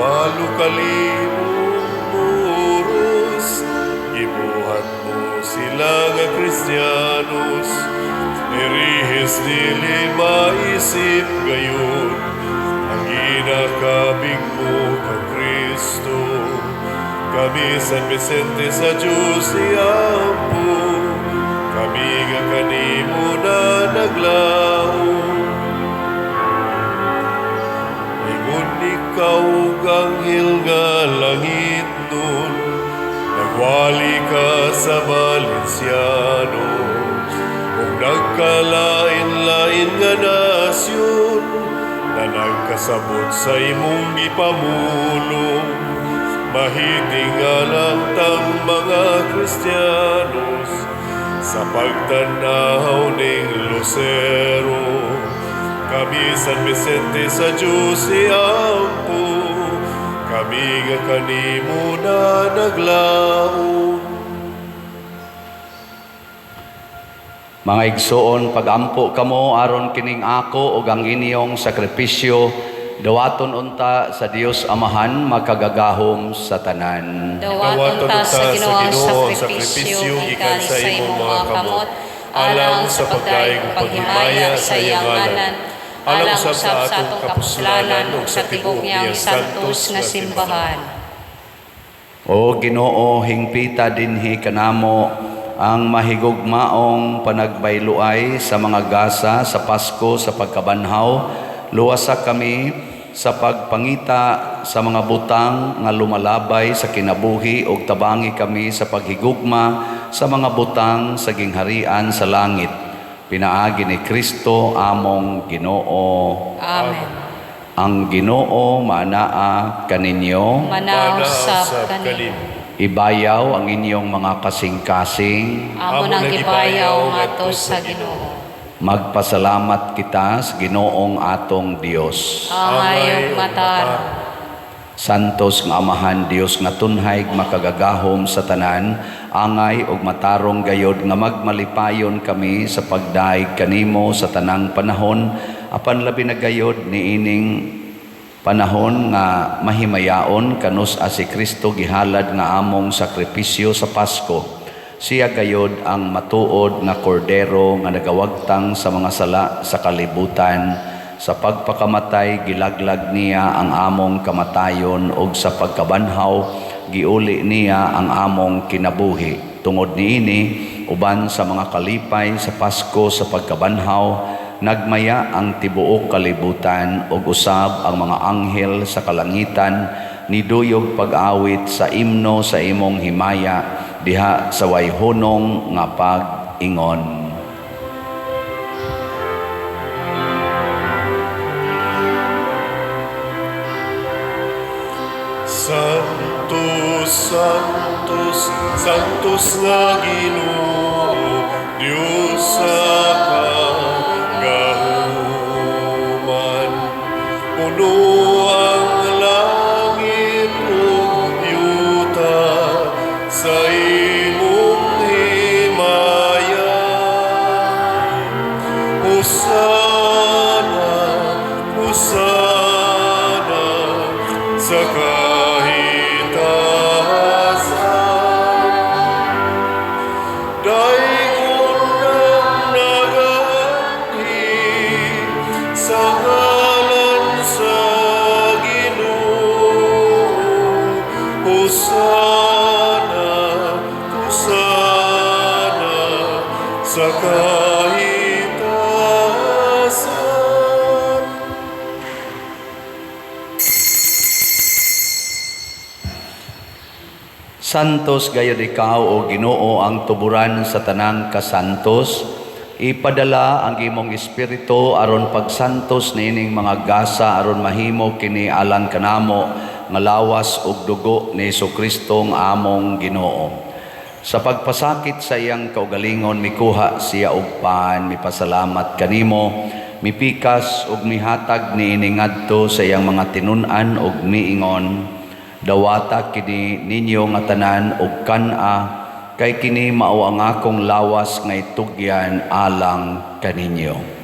[SPEAKER 4] Walo kalimong muros, gibuhat mo sila nga Kristiyanos. Erihis dili maisip gayon, ang ginakabig mo kang Kristo. Kami San Vicente sa Diyos iampo, kami nga kanimo na naglaom. Ingon ikaw anghel nga langit nun, nagwali ka sa Valenciano, kung nagkalain-lain nga nasyon, na nagkasabot sa imong ipamulong. Mahiting nga lang tang mga Kristiyanos, sa pagtanaw ning Lucero. Kami San Vicente sa Diyos iampo, kami nga kanimo na naglaom.
[SPEAKER 2] Mga igsoon, pagampo kamo aron kining ako ug ang inyong sakripisyo, dawaton unta sa Dios Amahan makagagahom sa tanan.
[SPEAKER 5] Dawaton ta sa Ginoo ang sakripisyo gikan sa imong mga kamot, alang sa pagdaig paghimaya sa iyang ngalan, alang usab sa atong kapuslanan ug sa tibuok niyang santos nga simbahan.
[SPEAKER 2] O Ginoo, hingpita dinhi kanamo ang mahigugmaong panagbayluay sa mga gasa sa Pasko sa pagkabanhaw. Luwasa kami sa pagpangita sa mga butang nga lumalabay sa kinabuhi ug tabangi kami sa paghigugma sa mga butang sa gingharian sa langit. Pinaagi ni Kristo among Ginoo.
[SPEAKER 5] Amen.
[SPEAKER 2] Ang Ginoo manaa kaninyo.
[SPEAKER 5] Manaw sab kanin.
[SPEAKER 2] Ibayaw ang inyong mga kasing-kasing.
[SPEAKER 5] Amo nang gibayaw ngadto sa Ginoo.
[SPEAKER 2] Magpasalamat kita sa Ginoong atong Dios.
[SPEAKER 5] Angay matar.
[SPEAKER 2] Santos nga Amahan Dios nga tunhay makagagahom sa tanan, angay ug matarong gayod nga magmalipayon kami sa pagdaig kanimo sa tanang panahon, apan labi na gayod niining panahon nga mahimayaon kanus si Kristo gihalad nga among sakripisyo sa Pasko. Siya gayod ang matuod nga kordero nga nagawagtang sa mga sala sa kalibutan. Sa pagpakamatay gilaglag niya ang among kamatayon ug sa pagkabanhaw giuli niya ang among kinabuhi. Tungod niini uban sa mga kalipay sa Pasko sa pagkabanhaw, nagmaya ang tibuok kalibutan ug usab ang mga anghel sa kalangitan niduyog pag-awit sa imno sa imong himaya diha sa wayhunong nga pag-ingon.
[SPEAKER 4] Santos, Santos, Santos nga Ginoo, Dios sa kagahuman. Puno ang langit ug yuta sa imong himaya. Hosana, Hosana sa
[SPEAKER 2] Santos gayud ikaw o Ginoo ang tuburan sa tanang kasantos. Ipadala ang imong espiritu aron pagsantos niining mga gasa aron mahimo kini alang kanamo nga lawas ug dugo ni Jesucristo ang among Ginoo. Sa pagpasakit sa iyang kaugalingon mikuha siya og pan, mipasalamat kanimo, mipikas ug mihatag niini ngadto sa iyang mga tinun-an ug miingon, dawata kini ninyo nga tanan ug kan-a, kay kini mao ang akong lawas nga itugyan alang kaninyo.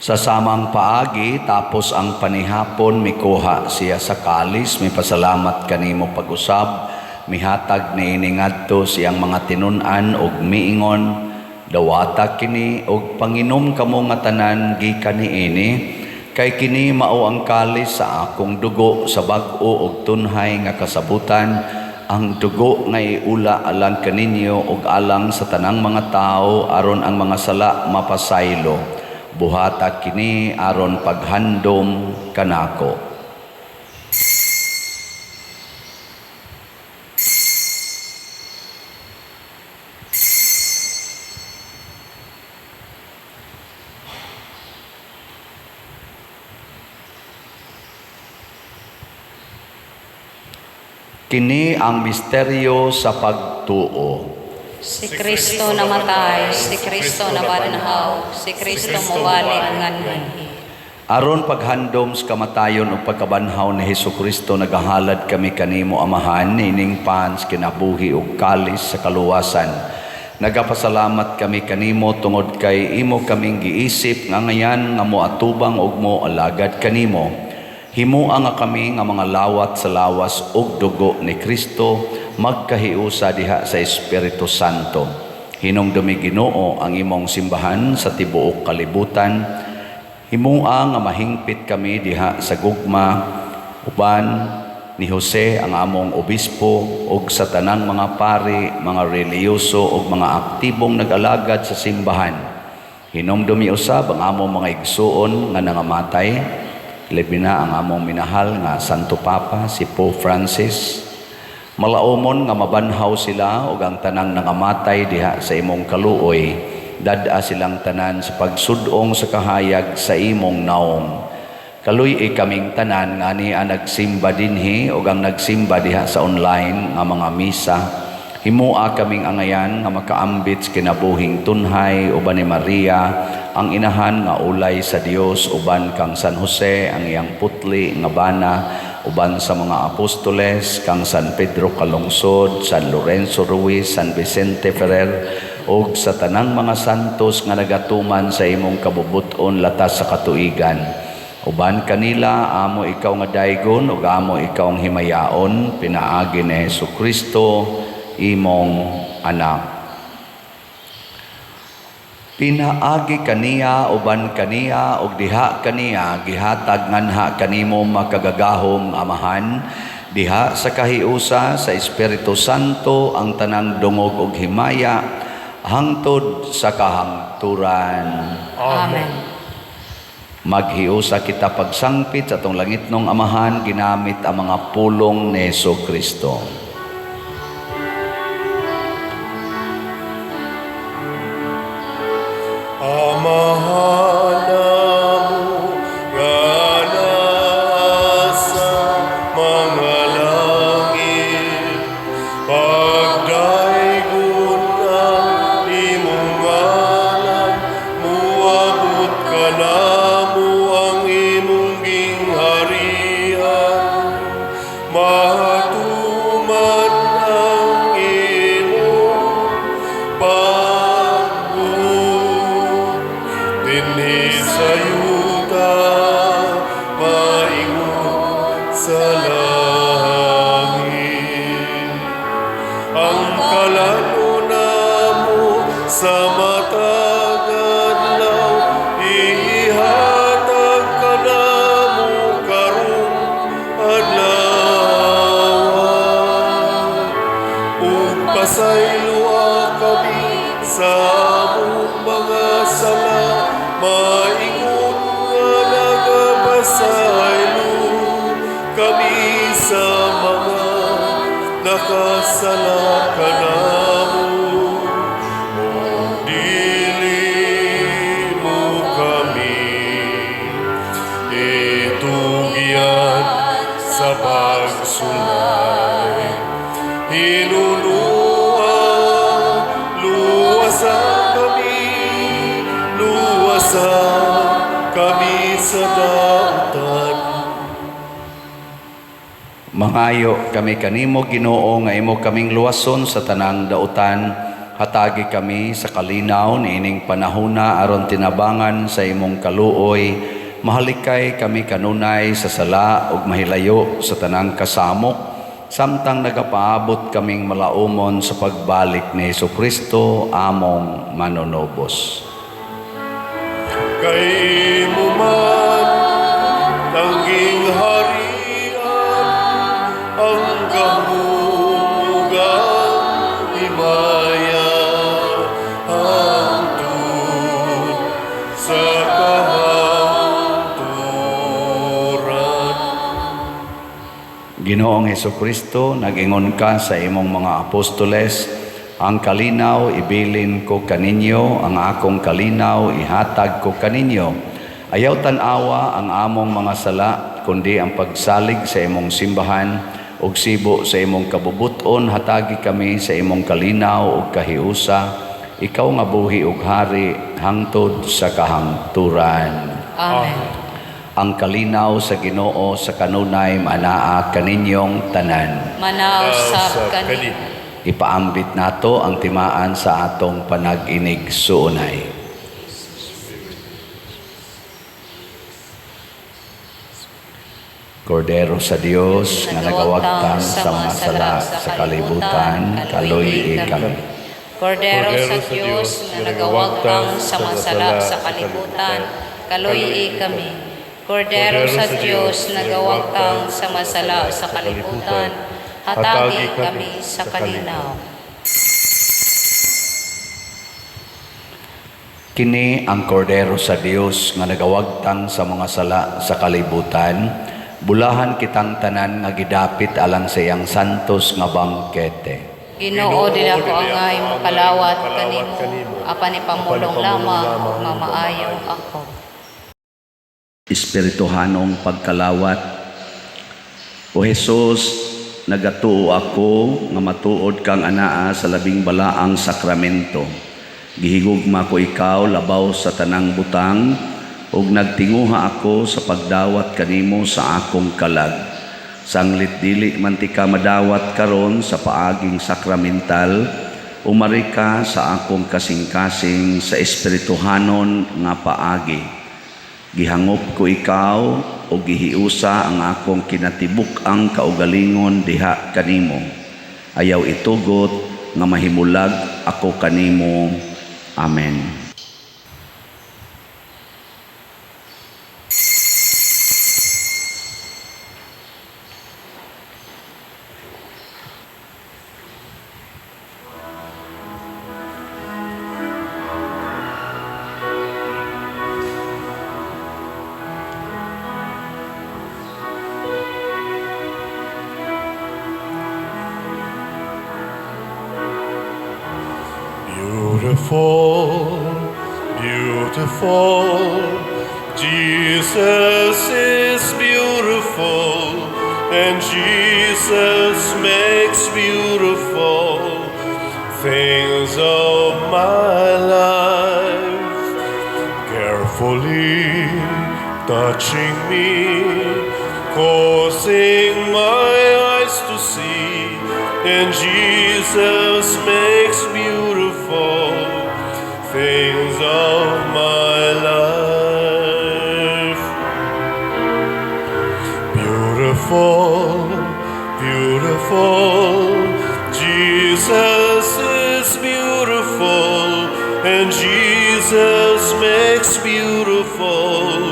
[SPEAKER 2] Sa samang paagi, tapos ang panihapon, mikuha siya sa kalis, may pasalamat kanimo pag-usab, mihatag ni iningadto siyang mga tinun-an og miingon, dawata kini og panginom kamo nga tanan gikan niini, kay kini mao ang kalis sa akong dugo sa bag-o og tunhay nga kasabutan, ang dugo nga iula alang kaninyo og alang sa tanang mga tao aron ang mga sala mapasaylo. Buhata kini aron paghandom kanako. Kini ang misteryo sa pagtuo.
[SPEAKER 6] Si Kristo namatay, si Kristo nabanhaw, si Kristo mawali nganhi.
[SPEAKER 2] Aron paghandom sa kamatayon o pagkabanhaw ni Hesukristo, nagahalad kami kanimo Amahan, nining pans kinabuhi ug kalis sa kaluwasan. Nagapasalamat kami kanimo tungod kay imo kaming giisip nga ngayan nga moatubang ug mo alagad kanimo. Himua nga kami nga mga lawat sa lawas ug dugo ni Kristo, magkahiusa diha sa Espiritu Santo. Hinumdumi Ginoo ang imong simbahan sa tibuok kalibutan. Himua nga mahingpit kami diha sa gugma uban ni Jose ang among obispo ug sa tanang mga pari, mga reliyoso ug mga aktibong nag-alagad sa simbahan. Hinumdumi usab ang among mga igsuon nga nangamatay, labi na ang among minahal nga Santo Papa si Pope Francis. Malaumon nga mabanhaw sila ug ang tanang nangamatay diha sa imong kaluoy, dad-a silang tanan sa pagsudong sa kahayag sa imong naong. Kaluy kaming tanan nga niya nagsimba dinhi ug ang nagsimba diha sa online nga mga misa. Himua kaming angayan nga makaambit sa kinabuhing tunhay uban ni Maria, ang inahan nga ulay sa Dios, uban kang San Jose ang iyang putli nga bana, uban sa mga apostoles kang San Pedro Calungsod, San Lorenzo Ruiz, San Vicente Ferrer, ug sa tanang mga santos nga nagatuman sa imong kabubuton latas sa katuigan. Uban kanila amo ikaw nga daygon ug amo ikaw ang himayaon, pinaagi ni Hesukristo imong anak. Pinaagi kaniya uban kaniya ug diha kaniya gihatag nganha kanimo makagagahom Amahan, diha sa kahiusa sa Espiritu Santo ang tanang dungog ug himaya hangtod sa kahangturan.
[SPEAKER 6] Amen.
[SPEAKER 2] Maghiusa kita pagsangpit sa atong langitnong Amahan ginamit ang mga pulong ni Hesukristo.
[SPEAKER 4] Amahanamu nga nasa mga langit, pagdaygon ang imong ngalan, muabot ka namo ang imong gingharian, mahatuman ang imong dinhi sa yuta, maingon sa langit. Ang kalanuna mo sa matag adlaw, ihatag ka namo karong adlaw. Ug pasayloa kami sa among mga sala, maingon nga nagapasaylo kami sa mga nakasala kanamo. O dili pagsulay. Hinunua, luwasa kami sa dautan.
[SPEAKER 2] Mangayo kami kanimo Ginoo nga imo kaming luwason sa tanang dautan, hatagi kami sa kalinaw niining panahona aron tinabangan sa imong kaluoy, mahalikay kami kanunay sa sala ug mahilayo sa tanang kasamok, samtang nagapaabot kaming malaumon sa pagbalik ni Hesukristo among manunobos.
[SPEAKER 4] Kay mo man tanging harian, ang kahulugan himaya hangtod sa kahangturan.
[SPEAKER 2] Ginoong Hesukristo, nag-ingon ka sa imong mga apostoles, ang kalinaw ibilin ko kaninyo, ang akong kalinaw ihatag ko kaninyo. Ayaw tanawa ang among mga sala, kundi ang pagsalig sa imong simbahan, ug sibo sa imong kabubuton, hatagi kami sa imong kalinaw ug kahiusa. Ikaw nga buhi ug hari, hangtod sa kahangturan.
[SPEAKER 6] Amen.
[SPEAKER 2] Ang kalinaw sa Ginoo sa kanunay manaa kaninyong tanan.
[SPEAKER 6] Manaw sab kani.
[SPEAKER 2] Ipaambit nato ang timaan sa atong panag-inig suunay. Kordero sa Dios nga nagawagtang sa mga sala sa kalibutan, kaluy kami.
[SPEAKER 6] Kordero sa Diyos na nagawagtang sa mga sala sa kalibutan, kaluy kami. Kordero sa Diyos na nagawagtang sa mga sala sa kalibutan, hatagi kami sa kalinaw.
[SPEAKER 2] Kini ang kordero sa Dios nga nagawagtang sa mga sala sa kalibutan, bulahan kitang tanan nga gidapit alang sa iyang santos nga bangkete.
[SPEAKER 6] Ginoo dila ko angay mo kalawat kanimo, apan ipamulong lamang ug mamaayo ako.
[SPEAKER 2] Espirituhanong pagkalawat, O Jesus, nagatuo ako nga matuod kang anaa sa labing balaang sakramento. Gihigugma ko ikaw labaw sa tanang butang, ug nagtinguha ako sa pagdawat kanimo sa akong kalag. Sanglit dili man ti ka madawat karon sa paaging sakramental, umari ka sa akong kasing-kasing sa espirituhanon nga paagi. Gihangop ko ikaw o gihiusa ang akong kinatibuk ang kaugalingon diha kanimo. Ayaw itugot nga mahimulag ako kanimo. Amen.
[SPEAKER 4] Beautiful, beautiful, Jesus is beautiful, and Jesus makes beautiful things of my life. Carefully touching me, causing my eyes to see, and Jesus makes beautiful things of my life. Beautiful, beautiful, Jesus is beautiful, and Jesus makes beautiful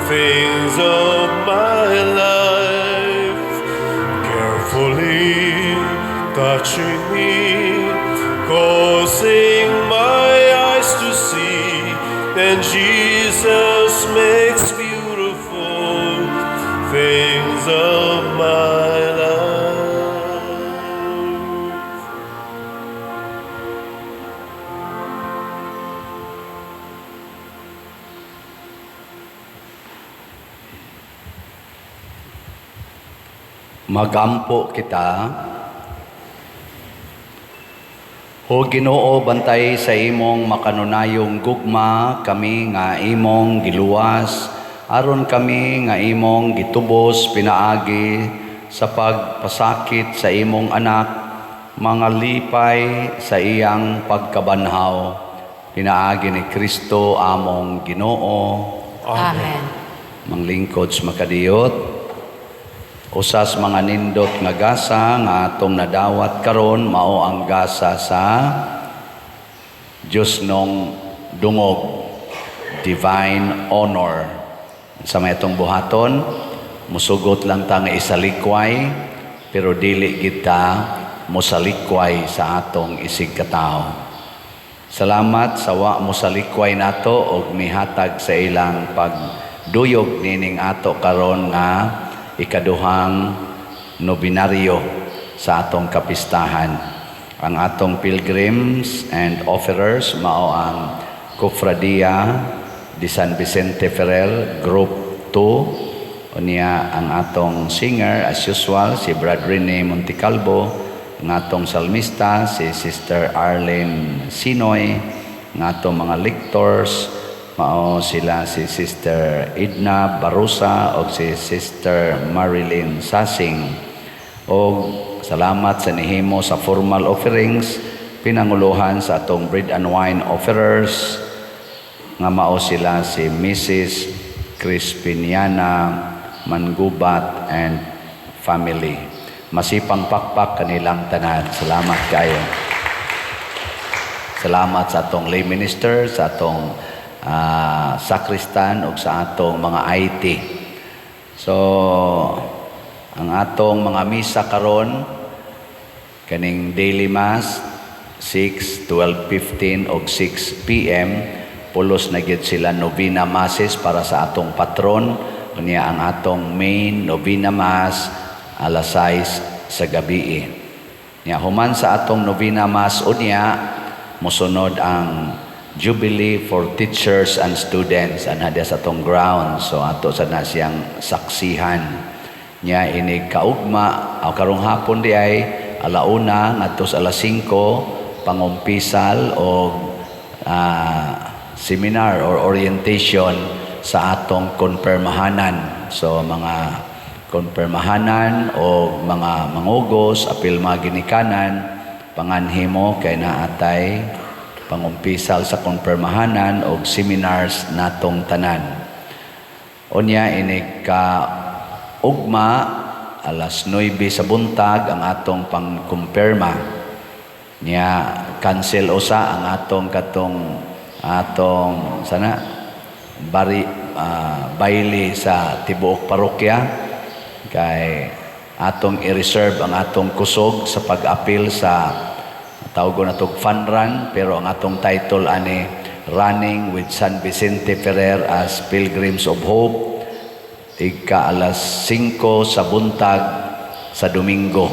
[SPEAKER 4] things of my life. Carefully touching me, causing my eyes to see, and Jesus makes beautiful things of my life.
[SPEAKER 2] Magampo kita. O Ginoo, bantay sa imong makanunayong gugma kami nga imong giluwas, aron kami nga imong gitubos pinaagi sa pagpasakit sa imong anak, mga lipay sa iyang pagkabanhaw. Pinaagi ni Kristo among Ginoo.
[SPEAKER 6] Amen.
[SPEAKER 2] Manglingkod sa makadiyot. Usas mga nindot nga gasa nga atong nadawat karon mao ang gasa sa Diyos nung dungog, divine honor. Sa may itong buhaton, musugot lang ta nga isalikway, pero dili kita musalikway sa atong isig katao. Salamat sa wa musalikway nato og mihatag sa ilang pagduyog nining ato karon nga ikaduhang nobinaryo sa atong kapistahan. Ang atong pilgrims and offerers mao ang Cofradia de San Vicente Ferrer Group 2. Unya ang atong singer as usual si Brad Rene Monticalvo, ang atong salmista si Sister Arlene Sinoy, ang atong mga lectors mao sila si Sister Edna Barusa o si Sister Marilyn Sasing. O salamat sa nihimo sa formal offerings, pinanguluhan sa atong bread and wine offerers, nga mao sila si Mrs. Crispiniana Mangubat and family. Masipang pakpak kanilang tanan. Salamat kayo. Salamat sa atong lay minister, sa atong sakristan o sa atong mga IT. So, ang atong mga misa karon kaning daily mass 6, 12, 15 o 6 p.m. pulos na gyud sila novena masses para sa atong patron. Kunya ang atong main novena mass alas 6 sa gabi. Nya human sa atong novena mass unya mosunod ang Jubilee for teachers and students anha sa atong ground. So ato sa na siyang saksihan nya ini kaugma o karong hapon di ay alauna ngadto sa alas 5 pangumpisal o seminar or orientation sa atong konpermahanan. So mga konpermahanan o mga mangugos apil mga ginikanan panganhimo kay naatay pangumpisal sa konpermahanan o seminars natong tanan. Unya ini ka ugma alas 9 sa buntag ang atong pangkumpirma. Nya cancel usa ang atong sana baili sa tibuok parokya kay atong i-reserve ang atong kusog sa pag-apil sa tawag na itong fun run, pero ang atong title ani Running with San Vicente Ferrer as Pilgrims of Hope, ika alas 5 sa buntag sa Domingo.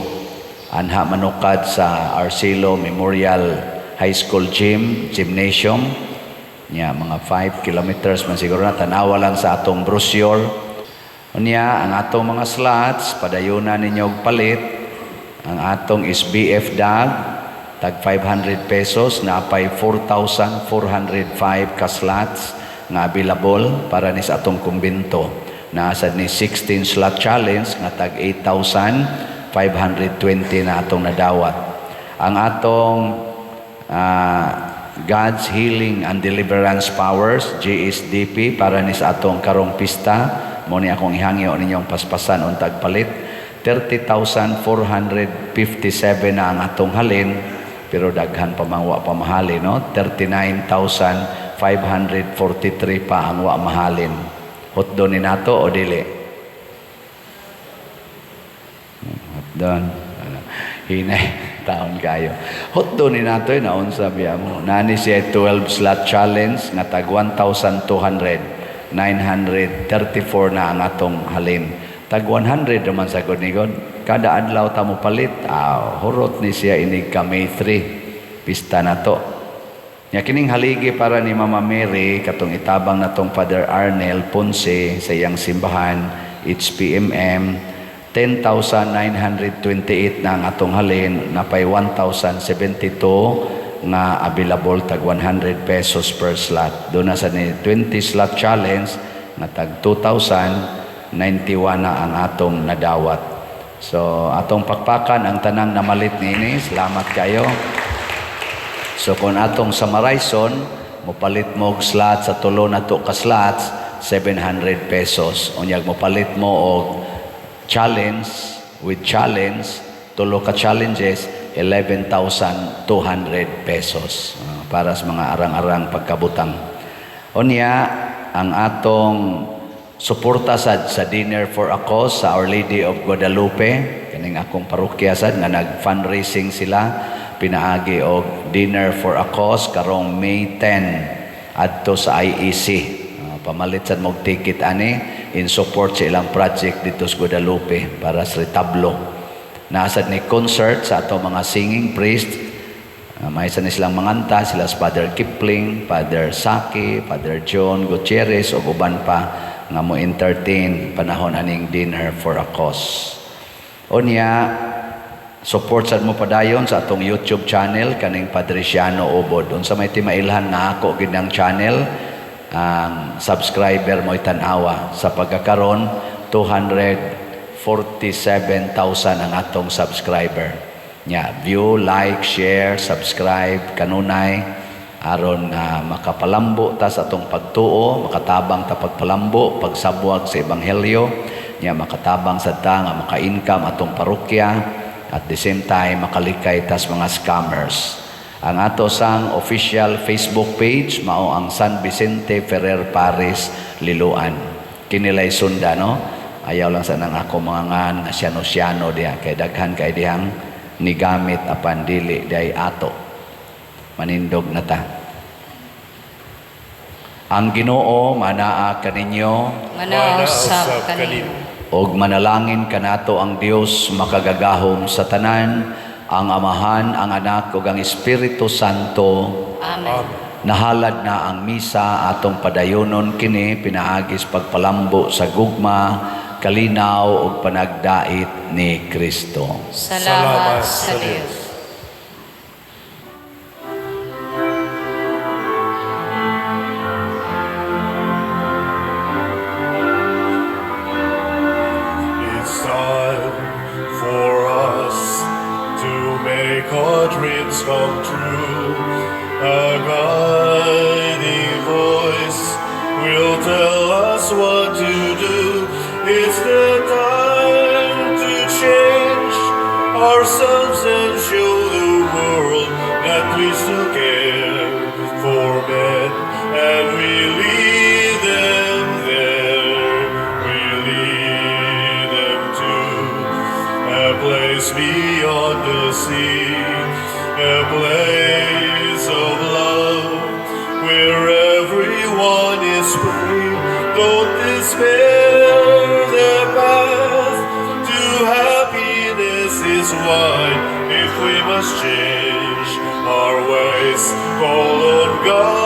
[SPEAKER 2] Anha manukad sa Arcelo Memorial High School Gymnasium. Mga 5 kilometers man siguro na, tanawa lang sa atong brochure. Unya, ang atong mga slots, padayunan ninyo palit. Ang atong SBF DAG, tag 500 pesos, napay 4,405 ka slots nga available para ni sa atong kumbento. Nasa ni 16 slot challenge nga tag 8,520 na atong nadawat. Ang atong God's Healing and Deliverance Powers, GSDP, para ni sa atong karong pista, mo ni akong ihangyo ninyong paspasan o tagpalit, 30,457 na ang atong halin, pero daghan pa mang wa pamahalin, no? 39,543 pa ang wa mahalin. Hotdon ni nato o dili? Hotdon. Hinay, taon kayo. Hotdon ni nato yun, naon sabi mo. Nani siya 12 slot challenge, nga tag 1,200, 934 na ang atong halin. Tag 100 naman sa God. Kada adlaw ta mo palit, hurot ni siya inig ka May 3, pista na to. Nya kining haligi para ni Mama Mary, katong itabang na tong Father Arnel Ponce sa iyang simbahan, HPMM, 10,928 na ang atong halin, napay 1,072 nga available tag 100 pesos per slot. Doon na sa ni 20 slot challenge nga tag 2,091 na ang atong nadawat. So atong pakpakan ang tanang namalit nini. Salamat kayo. So kung atong summarizon, mopalit mo og slot sa tulo na to ka slots, 700 pesos. Unyag mopalit mo og challenge with challenge, tulo ka challenges, 11,200 pesos para sa mga arang-arang pagkabutang. Unya, ang atong suporta sa Dinner for a Cause sa Our Lady of Guadalupe, kaning akong parokya sad nga nag-fundraising sila, pinaagi og Dinner for a Cause karong May 10 adto sa IEC. Pamalit sad mo ticket ani in support sa ilang project dito sa Guadalupe para sa retablo. Nasad ni concert sa ato mga singing priest. May isa ni silang manganta, sila si Father Kipling, Father Saki, Father John Gutierrez o uban pa nga mo entertain panahon aning Dinner for a Cause. Unya, support sad mo padayon sa atong YouTube channel kaning Padriciano Ubod. Unsa may timailhan nga ako gid ang channel, ang subscriber mo tan-awa sa pagkakaron 247,000 ang atong subscriber. View, like, share, subscribe kanunay aron makapalambo ta sa atong pagtuo, makatabang ta pagpalambo, pagsabwag sa ebanghelyo, makatabang sa ta nga maka-income atong parokya at the same time makalikay tas mga scammers. Ang ato sang official Facebook page mao ang San Vicente Ferrer Paris Liloan. Kinilay sunda no. Ayaw lang sa nang ako mga ngan nga siyano-siyano diha kay daghan kay dihang nigamit apan dili day ato. Manindog na ta. Ang Ginoo manaa kaninyo,
[SPEAKER 6] manausap kaninyo.
[SPEAKER 2] og manalangin kanato ang Dios makagagahom sa tanan, ang Amahan, ang Anak ug ang Espiritu Santo.
[SPEAKER 6] Amen.
[SPEAKER 2] Nahalad na ang misa atong padayonon kini pinaagis pagpalambo sa gugma, kalinaw ug panagdait ni Kristo.
[SPEAKER 6] Salamat sa Diyos.
[SPEAKER 4] It's time for us to make our dreams come true. A guiding voice will tell us what to do. It's the time to change ourselves and show the world that we still care for men, and we lead them there. We lead them to a place beyond the sea, a place of love where everyone is free. Don't despair, the path to happiness is wide. If we must change our ways, call on God.